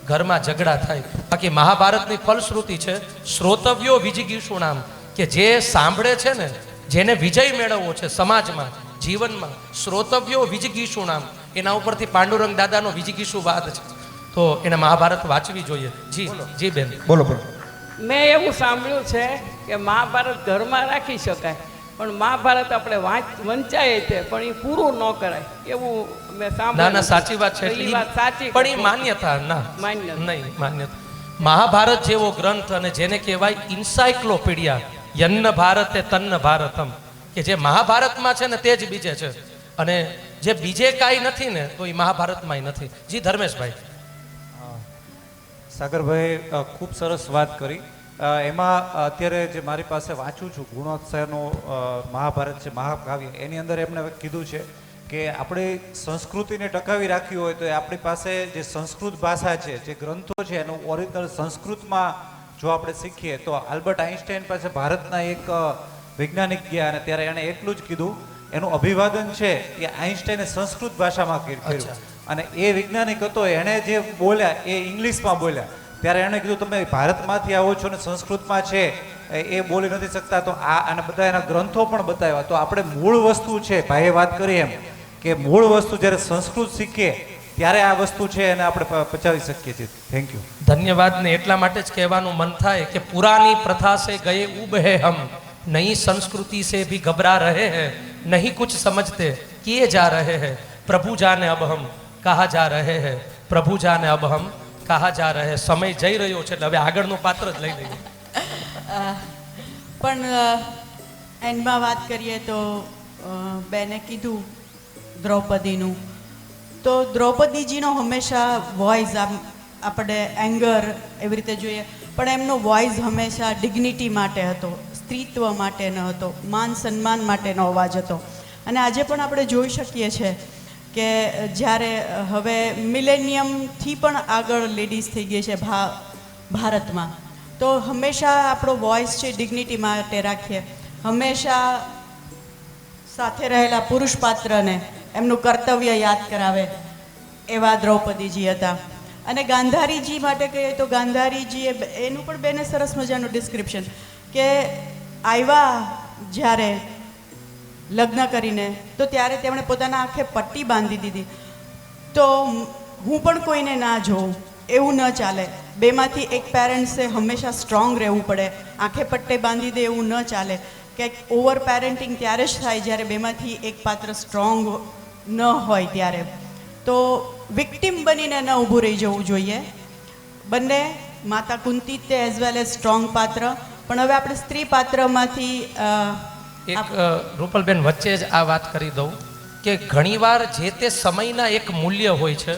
ઘરમાં ઝઘડા થાય. બાકી મહાભારતની ફલશ્રુતિ છે શ્રોતવ્યો વિજિગીષુ નામ, કે જે સાંભળે છે ને, જેને વિજય મેળવવો છે સમાજમાં, જીવનમાં, શ્રોતવ્યો વિજિગીષુ નામ, એના ઉપરથી પાંડુરંગ દાદાનો વિજિગીષુ વાદ છે. તો એને મહાભારત વાંચવી જોઈએ. જી જી બેન, બોલો બોલો. મેં એવું સાંભળ્યું છે કે મહાભારત ઘરમાં રાખી શકાય, પણ મહાભારત આપણે વંચાય છે પણ એ પૂરું ન કરાય એવું મેં સાંભળ્યું. ના ના, સાચી વાત છે. એ વાત સાચી, પણ એ માન્યતા ના, માન્ય નહીં માન્યતા. મહાભારત જેવો ગ્રંથ, અને જેને કહેવાય ઇન્સાઇક્લોપીડિયા, યન્ન ભારતે તન્ન ભારતમ, કે જે મહાભારતમાં છે ને તે જ બીજે છે, અને જે બીજે કાંઈ નથી ને તો એ મહાભારતમાંય નથી. જી ધર્મેશભાઈ. સાગરભાઈ ખૂબ સરસ વાત કરી. એમાં અત્યારે જે મારી પાસે વાંચું છું ગુણોત્સવનું મહાભારત છે, મહાકાવ્ય, એની અંદર એમણે કીધું છે કે આપણે સંસ્કૃતિને ટકાવી રાખવી હોય તો આપણી પાસે જે સંસ્કૃત ભાષા છે, જે ગ્રંથો છે, એનું ઓરિજિનલ સંસ્કૃતમાં જો આપણે શીખીએ તો આલ્બર્ટ આઇન્સ્ટાઈન પાસે ભારતના એક વૈજ્ઞાનિક ગયા અને ત્યારે એણે એટલું જ કીધું, એનું અભિવાદન છે એ આઇન્સ્ટાઈને સંસ્કૃત ભાષામાં કર્યું. અને એ વૈજ્ઞાનિક હતો, એણે જે બોલ્યા એ ઇંગ્લિશમાં બોલ્યા. ત્યારે એણે કીધું તમે ભારતમાંથી આવો છો ને સંસ્કૃતમાં છે એ બોલી નથી શકતા, તો આ અને બધા એના ગ્રંથો પણ બતાવ્યા. તો આપણે મૂળ વસ્તુ છે, ભાઈએ વાત કરી એમ કે મૂળ વસ્તુ જ્યારે સંસ્કૃત શીખીએ ત્યારે આ વસ્તુ છે એને આપણે પચાવી શકીએ છીએ. Thank you. ધન્યવાદ. ને એટલા માટે જ કહેવાનું મન થાય કે પુરાની પ્રથા સે ગયે ઉબ હે હમ, નઈ સંસ્કૃતિ સે ભી ઘબરા રહે હૈ, નહીં કુછ સમજતે કિए जा रहे हैं, प्रभु जाने अब हम कहा जा रहे हैं, प्रभु जाने अब हम कहा जा रहे हैं. સમય જઈ રહ્યો છે એટલે હવે આગળનું પાત્ર જ લઈ લઈએ. પણ એન્ડમાં વાત કરીએ તો બેને કીધું દ્રૌપદીનું, તો દ્રૌપદીજીનો હંમેશા વોઇસ આપણે એંગર એવી રીતે જોઈએ, પણ એમનો વોઇસ હંમેશા ડિગ્નિટી માટે હતો, સ્ત્રીત્વ માટે ન હતો, માન સન્માન માટેનો અવાજ હતો. અને આજે પણ આપણે જોઈ શકીએ છીએ કે જ્યારે હવે મિલેનિયમથી પણ આગળ લેડીઝ થઈ ગઈ છે ભારતમાં, તો હંમેશા આપણો વોઇસ છે ડિગ્નિટી માટે રાખીએ. હંમેશા સાથે રહેલા પુરુષ પાત્રને એમનું કર્તવ્ય યાદ કરાવે. એવા દ્રૌપદીજી હતા. અને ગાંધારીજી માટે કહીએ તો ગાંધારીજીએ એનું પણ બેને સરસ મજાનું ડિસ્ક્રિપ્શન કે આવ્યા જ્યારે લગ્ન કરીને તો ત્યારે તેમણે પોતાના આંખે પટ્ટી બાંધી દીધી. તો હું પણ કોઈને ના જોઉં એવું ન ચાલે. બેમાંથી એક પેરેન્ટ્સે હંમેશા સ્ટ્રોંગ રહેવું પડે. આંખે પટ્ટે બાંધી દે એવું ન ચાલે. કે ઓવર પેરેન્ટિંગ ત્યારે જ થાય જ્યારે બેમાંથી એક પાત્ર સ્ટ્રોંગ ન હોય ત્યારે. તો વિક્ટિમ બનીને ન ઊભું રહી જવું જોઈએ. બંને માતા કુંતી તે એઝ વેલ એઝ સ્ટ્રોંગ પાત્ર. પણ હવે આપણે સ્ત્રી પાત્રમાંથી એક રૂપલબેન વચ્ચે જ આ વાત કરી દઉં કે ઘણીવાર જે તે સમયના એક મૂલ્ય હોય છે.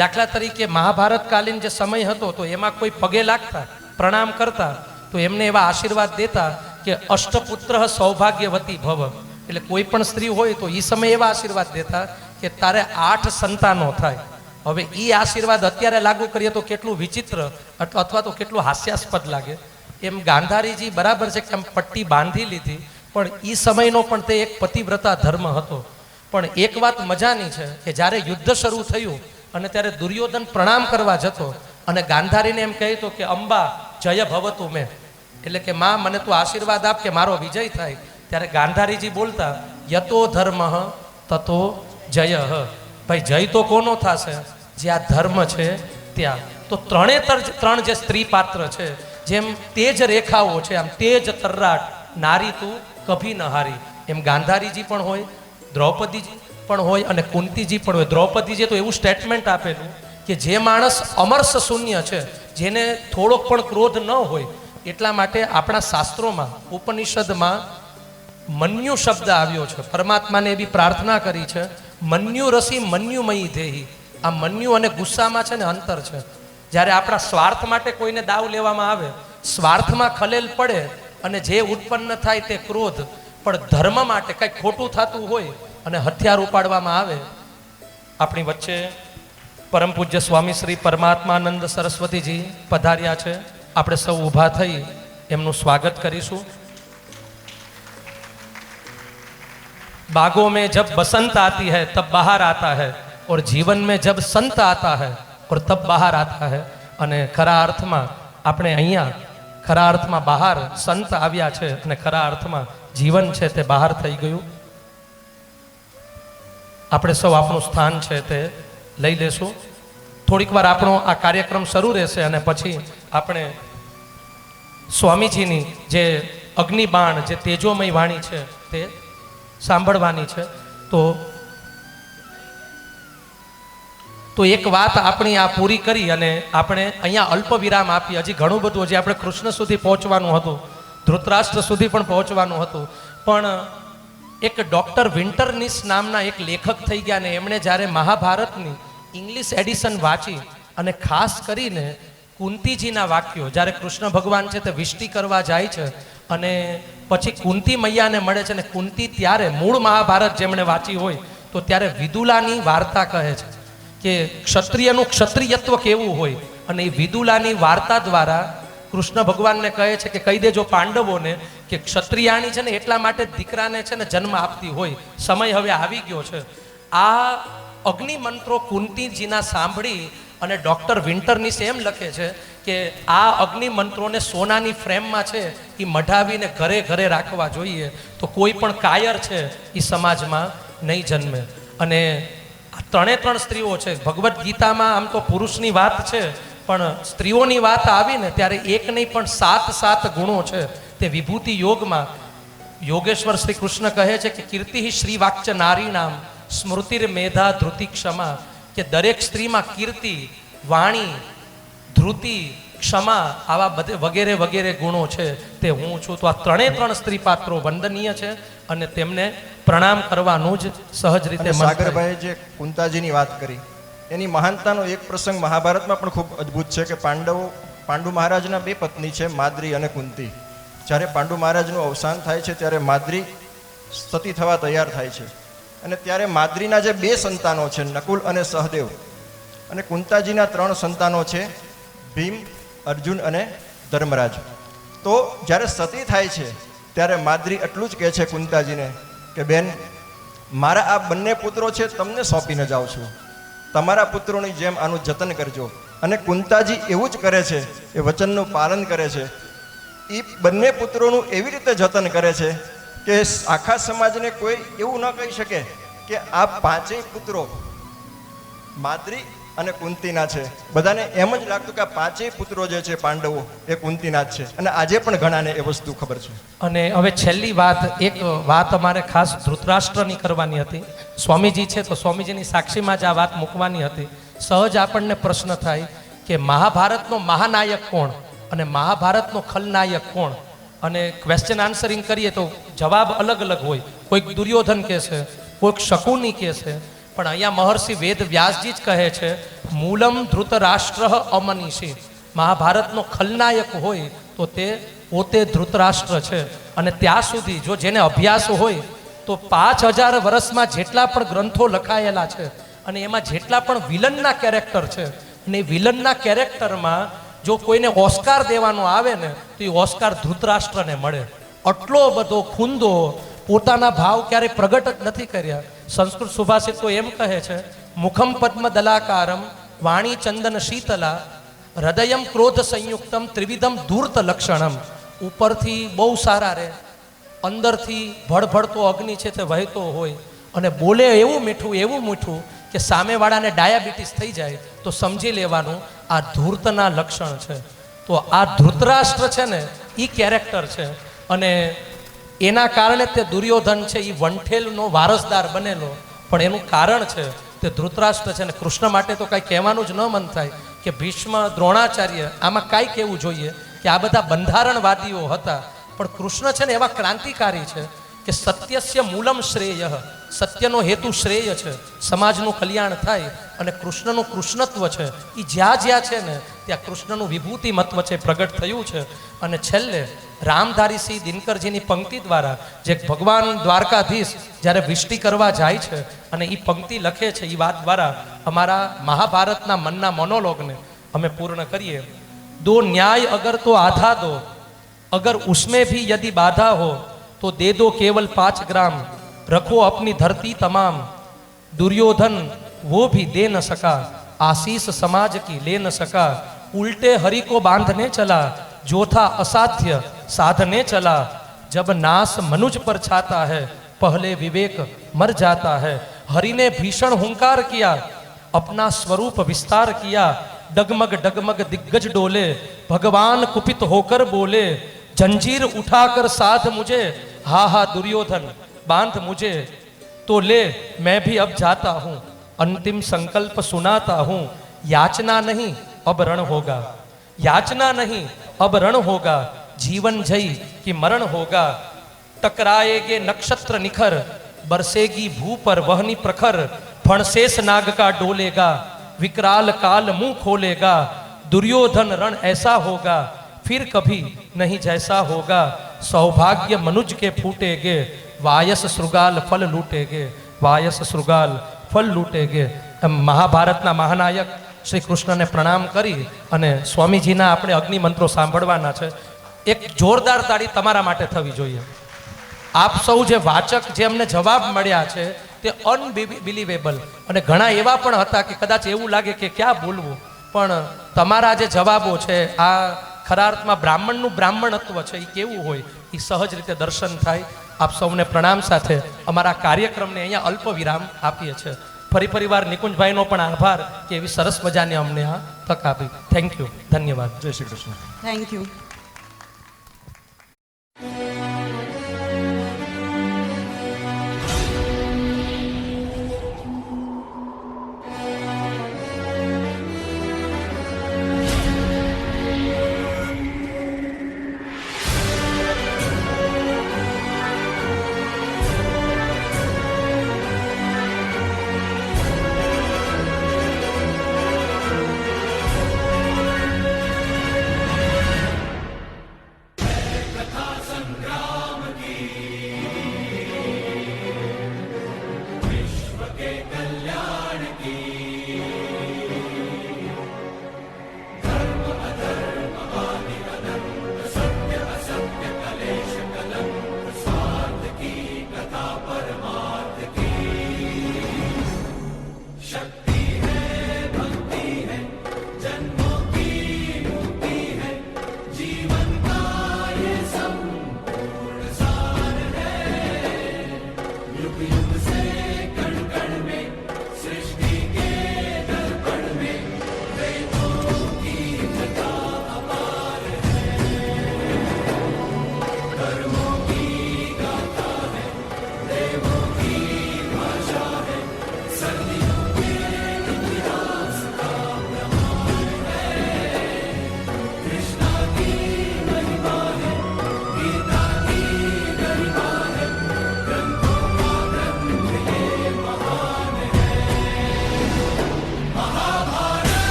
દાખલા તરીકે મહાભારતકાલીન જે સમય હતો તો એમાં કોઈ પગે લાગતા, પ્રણામ કરતા તો એમને એવા આશીર્વાદ દેતા કે અષ્ટપુત્ર સૌભાગ્યવતી ભવ. એટલે કોઈ પણ સ્ત્રી હોય તો એ સમયે એવા આશીર્વાદ દેતા કે તારે 8 સંતાનો થાય. હવે એ આશીર્વાદ અત્યારે લાગુ કરીએ તો કેટલું વિચિત્ર અથવા તો કેટલું હાસ્યાસ્પદ લાગે. એમ ગાંધારીજી બરાબર છે કે આમ પટ્ટી બાંધી લીધી, પણ એ સમયનો પણ તે એક પતિવ્રતા ધર્મ હતો. પણ એક વાત મજાની છે કે જ્યારે યુદ્ધ શરૂ થયું અને ત્યારે દુર્યોધન પ્રણામ કરવા જતો અને ગાંધારીને એમ કહેતો કે અંબા જય ભવતું મેં, એટલે કે માં મને તું આશીર્વાદ આપ કે મારો વિજય થાય. ત્યારે ગાંધારીજી બોલતા યતો ધર્મ તતો જય. ભાઈ જય તો કોનો થશે? જે આ ધર્મ છે ત્યાં. તો ત્રણ જે સ્ત્રી પાત્ર છે, જેમ તેજ રેખાઓ છે આમ તેજ તર્રાટ નારી તું કભી ન હારી, એમ ગાંધારીજી પણ હોય, દ્રૌપદીજી પણ હોય અને કુંતીજી પણ હોય. દ્રૌપદીજીએ તો એવું સ્ટેટમેન્ટ આપેલું કે જે માણસ અમર્ષ શૂન્ય છે, જેને થોડોક પણ ક્રોધ ન હોય, એટલા માટે આપણા શાસ્ત્રોમાં ઉપનિષદમાં મન્યુ શબ્દ આવ્યો છે. પરમાત્માને એવી પ્રાર્થના કરી છે મન્યુ રસી મન્યુમયી દેહી. આ મન્યુ અને ગુસ્સામાં છે ને અંતર છે. જ્યારે આપણા સ્વાર્થ માટે કોઈને દાવ લેવામાં આવે, સ્વાર્થમાં ખલેલ પડે અને જે ઉત્પન્ન થાય તે ક્રોધ, પણ ધર્મ માટે કંઈક ખોટું થતું હોય અને હથિયાર ઉપાડવામાં આવે. આપણી વચ્ચે પરમ પૂજ્ય સ્વામી શ્રી પરમાત્માનંદ સરસ્વતીજી પધાર્યા છે. આપણે સૌ ઊભા થઈ એમનું સ્વાગત કરીશું. बागों में जब बसंत आती है तब बाहर आता है और जीवन में जब संत आता है और तब बाहर आता है. અને ખરા અર્થમાં આપણે અહીંયા ખરા અર્થમાં બહાર સંત આવ્યા છે અને ખરા અર્થમાં જીવન છે તે બહાર થઈ ગયું. આપણે સૌ આપણું સ્થાન છે તે લઈ લેશું. થોડીક વાર આપણો આ કાર્યક્રમ શરૂ રહેશે અને પછી આપણે સ્વામીજીની જે અગ્નિબાણ, જે તેજોમય વાણી છે તે સાંભળવાની છે. તો એક વાત આપણી આ પૂરી કરી અને આપણે અહીંયા અલ્પ વિરામ આપી. હજી ઘણું બધું, હજી આપણે કૃષ્ણ સુધી પહોંચવાનું હતું, ધૃતરાષ્ટ્ર સુધી પણ પહોંચવાનું હતું. પણ એક ડૉક્ટર વિન્ટરનીસ નામના એક લેખક થઈ ગયા ને એમણે જ્યારે મહાભારતની ઇંગ્લિશ એડિશન વાંચી અને ખાસ કરીને કુંતીજીના વાક્યો, જ્યારે કૃષ્ણ ભગવાન છે તે વિષ્ટિ કરવા જાય છે અને પછી કુંતી મૈયાને મળે છે, અને કુંતી ત્યારે મૂળ મહાભારત જેમણે વાંચી હોય તો ત્યારે વિદુલાની વાર્તા કહે છે કે ક્ષત્રિયનું ક્ષત્રિયત્વ કેવું હોય. અને એ વિદુલાની વાર્તા દ્વારા કૃષ્ણ ભગવાનને કહે છે કે કહી દેજો પાંડવોને કે ક્ષત્રિયાણી છે ને એટલા માટે દીકરાને છે ને જન્મ આપતી હોય, સમય હવે આવી ગયો છે. આ અગ્નિ મંત્રો કુંતીજીના સાંભળી અને ડૉક્ટર વિન્ટરનીસ એમ લખે છે કે આ અગ્નિ મંત્રોને સોનાની ફ્રેમમાં છે એ મઢાવીને ઘરે ઘરે રાખવા જોઈએ, તો કોઈ પણ કાયર છે એ સમાજમાં નહીં જન્મે. અને ત્રણ સ્ત્રીઓ છે. ભગવદ્ ગીતામાં આમ તો પુરુષની વાત છે, પણ સ્ત્રીઓની વાત આવીને ત્યારે એક નહીં પણ 7 ગુણો છે તે વિભૂતિ યોગમાં યોગેશ્વર શ્રી કૃષ્ણ કહે છે કે કીર્તિ શ્રી વાક્ય નારીણામ સ્મૃતિર મેધા ધૃતિ ક્ષમા, કે દરેક સ્ત્રીમાં કીર્તિ, વાણી, ધૃતિ, ક્ષમા આવા બધે વગેરે વગેરે ગુણો છે તે હું છું. તો આ ત્રણે સ્ત્રી પાત્રો વંદનીય છે અને તેમને પ્રણામ કરવાનું જ સહજ રીતે. સાગરભાઈ જે કુંતાજીની વાત કરી એની મહાનતાનો એક પ્રસંગ મહાભારતમાં પણ ખૂબ અદ્ભુત છે કે પાંડુ મહારાજના 2 પત્ની છે, માદ્રી અને કુંતી. જ્યારે પાંડુ મહારાજનું અવસાન થાય છે ત્યારે માદ્રી સતી થવા તૈયાર થાય છે અને ત્યારે માદ્રીના જે 2 સંતાનો છે નકુલ અને સહદેવ, અને કુંતાજીના 3 સંતાનો છે ભીમ, અર્જુન અને ધર્મરાજ. તો જ્યારે સતી થાય છે ત્યારે માદ્રી એટલું જ કહે છે કુંતાજીને કે બેન, મારા આ બંને પુત્રો છે તમને સોંપીને જાઉં છું. તમારા પુત્રોની જેમ આનું જતન કરજો. અને કુંતાજી એવું જ કરે છે, એ વચનનું પાલન કરે છે. એ બંને પુત્રોનું એવી રીતે જતન કરે છે કે આખા સમાજને કોઈ એવું ન કહી શકે કે આ પાંચેય પુત્રો માદ્રી અને કુંતીના છે. બધાને એમ જ લાગતું કે આ પાંચેય પુત્રો જે છે પાંડવો એ કુંતીના જ છે. અને આજે પણ ઘણાને એ વસ્તુ ખબર છે. અને હવે છેલ્લી વાત, એક વાત અમારે ખાસ ધૃતરાષ્ટ્રની કરવાની હતી. સ્વામીજી છે તો સ્વામીજીની સાક્ષીમાં જ આ વાત મૂકવાની હતી. સહજ આપણને પ્રશ્ન થાય કે મહાભારતનો મહાનાયક કોણ અને મહાભારતનો ખલનાયક કોણ? અને ક્વેશ્ચન આન્સરિંગ કરીએ તો જવાબ અલગ અલગ હોય. કોઈક દુર્યોધન કહે છે, કોઈક શકુની કહે છે, પણ અહીંયા મહર્ષિ વેદ વ્યાસજી જ કહે છે મૂલમ ધૃતરાષ્ટ્ર અમનીષી. મહાભારતનો ખલનાયક હોય તો તે પોતે ધૃતરાષ્ટ્ર છે. અને ત્યાં સુધી જો જેને અભ્યાસ હોય તો 5000 વર્ષમાં જેટલા પણ ગ્રંથો લખાયેલા છે અને એમાં જેટલા પણ વિલનના કેરેક્ટર છે, અને એ વિલનના કેરેક્ટરમાં જો કોઈને ઓસ્કાર દેવાનો આવે ને તો એ ઓસ્કાર ધૃતરાષ્ટ્રને મળે. આટલો બધો ખૂંદો, પોતાના ભાવ ક્યારેય પ્રગટ જ નથી કર્યા. સંસ્કૃત સુભાષિત તો એમ કહે છે મુખમ પદ્મ દલાકારમ વાણી ચંદન શીતલા હૃદયમ ક્રોધ સંયુક્તમ ત્રિવિધમ ધૂર્ત લક્ષણમ. ઉપરથી બહુ સારા રે, અંદરથી ભડભડતો અગ્નિ છે તે વહેતો હોય, અને બોલે એવું મીઠું કે સામેવાળાને ડાયાબિટીસ થઈ જાય તો સમજી લેવાનું આ ધૂર્તના લક્ષણ છે. તો આ ધૃતરાષ્ટ્ર છે ને એ કેરેક્ટર છે. અને એના કારણે તે દુર્યોધન છે એ વંઠેલનો વારસદાર બનેલો. પણ એનું કારણ છે તે ધૃતરાષ્ટ્ર છે. ને કૃષ્ણ માટે તો કાંઈ કહેવાનું જ ન મન થાય કે ભીષ્મ, દ્રોણાચાર્ય, આમાં કાંઈ કહેવું જોઈએ કે આ બધા બંધારણવાદીઓ હતા. પણ કૃષ્ણ છે ને એવા ક્રાંતિકારી છે કે સત્યસ્ય મૂલમ શ્રેય, સત્યનો હેતુ શ્રેય છે, સમાજનું કલ્યાણ થાય. અને કૃષ્ણનું કૃષ્ણત્વ છે એ જ્યાં જ્યાં છે ને ત્યાં કૃષ્ણનું વિભૂતિ મહત્વ છે પ્રગટ થયું છે. અને છેલ્લે રામધારીસિંહ દિનકરજીની પંક્તિ દ્વારા જે ભગવાન દ્વારકાધીશ જ્યારે વિષ્ટિ કરવા જાય છે અને એ પંક્તિ લખે છે, એ વાત દ્વારા અમારા મહાભારતના મનના મોનોલોગને અમે પૂર્ણ કરીએ. દો ન્યાય અગર તો આધા દો, अगर उसमें भी यदि बाधा हो तो दे दो केवल 5 ग्राम, रखो अपनी धरती तमाम. दुर्योधन वो भी दे न सका, आशीष समाज की ले न सका. उल्टे हरि को बांधने चला, जो था असाध्य साधने चला. जब नाश मनुज पर छाता है, पहले विवेक मर जाता है. हरि ने भीषण हुंकार किया, अपना स्वरूप विस्तार किया. डगमग डगमग दिग्गज डोले, भगवान कुपित होकर बोले, जंजीर उठाकर साध मुझे, हा हा दुर्योधन बांध मुझे. तो ले मैं भी अब जाता हूँ, अंतिम संकल्प सुनाता हूँ. याचना नहीं अब रण होगा, याचना नहीं अब रण होगा. जीवन जय कि मरण होगा. टकराएगे नक्षत्र निखर, बरसेगी भू पर वहनी प्रखर. फणशेष नाग का डोलेगा, विकराल काल मुंह खोलेगा. दुर्योधन रण ऐसा होगा, फिर कभी नहीं जैसा होगा. सौभाग्य मनुज के फूटेगे, वायस श्रृगाल फल लूटेगे, वायस श्रृगाल फल लूटेगे. મહાભારતના મહાનાયક શ્રી કૃષ્ણને પ્રણામ કરી અને સ્વામીજીના આપણે અગ્નિ મંત્રો સાંભળવાના છે. એક જોરદાર તાળી તમારા માટે થવી જોઈએ. આપ સૌ જે વાચક જે અમને જવાબ મળ્યા છે તે અનબિલિવેબલ, અને ઘણા એવા પણ હતા કે કદાચ એવું લાગે કે ક્યાં બોલવું, પણ તમારા જે જવાબો છે આ ખરા અર્થમાં બ્રાહ્મણનું બ્રાહ્મણત્વ છે એ કેવું હોય એ સહજ રીતે દર્શન થાય. આપ સૌને પ્રણામ સાથે અમારા કાર્યક્રમને અહીંયા અલ્પ વિરામ આપીએ છીએ. ફરીવાર નિકુંજભાઈનો પણ આભાર કે એવી સરસ મજાની અમને આ તક આપી. થેન્ક યુ, ધન્યવાદ. જય શ્રી કૃષ્ણ. Thank you.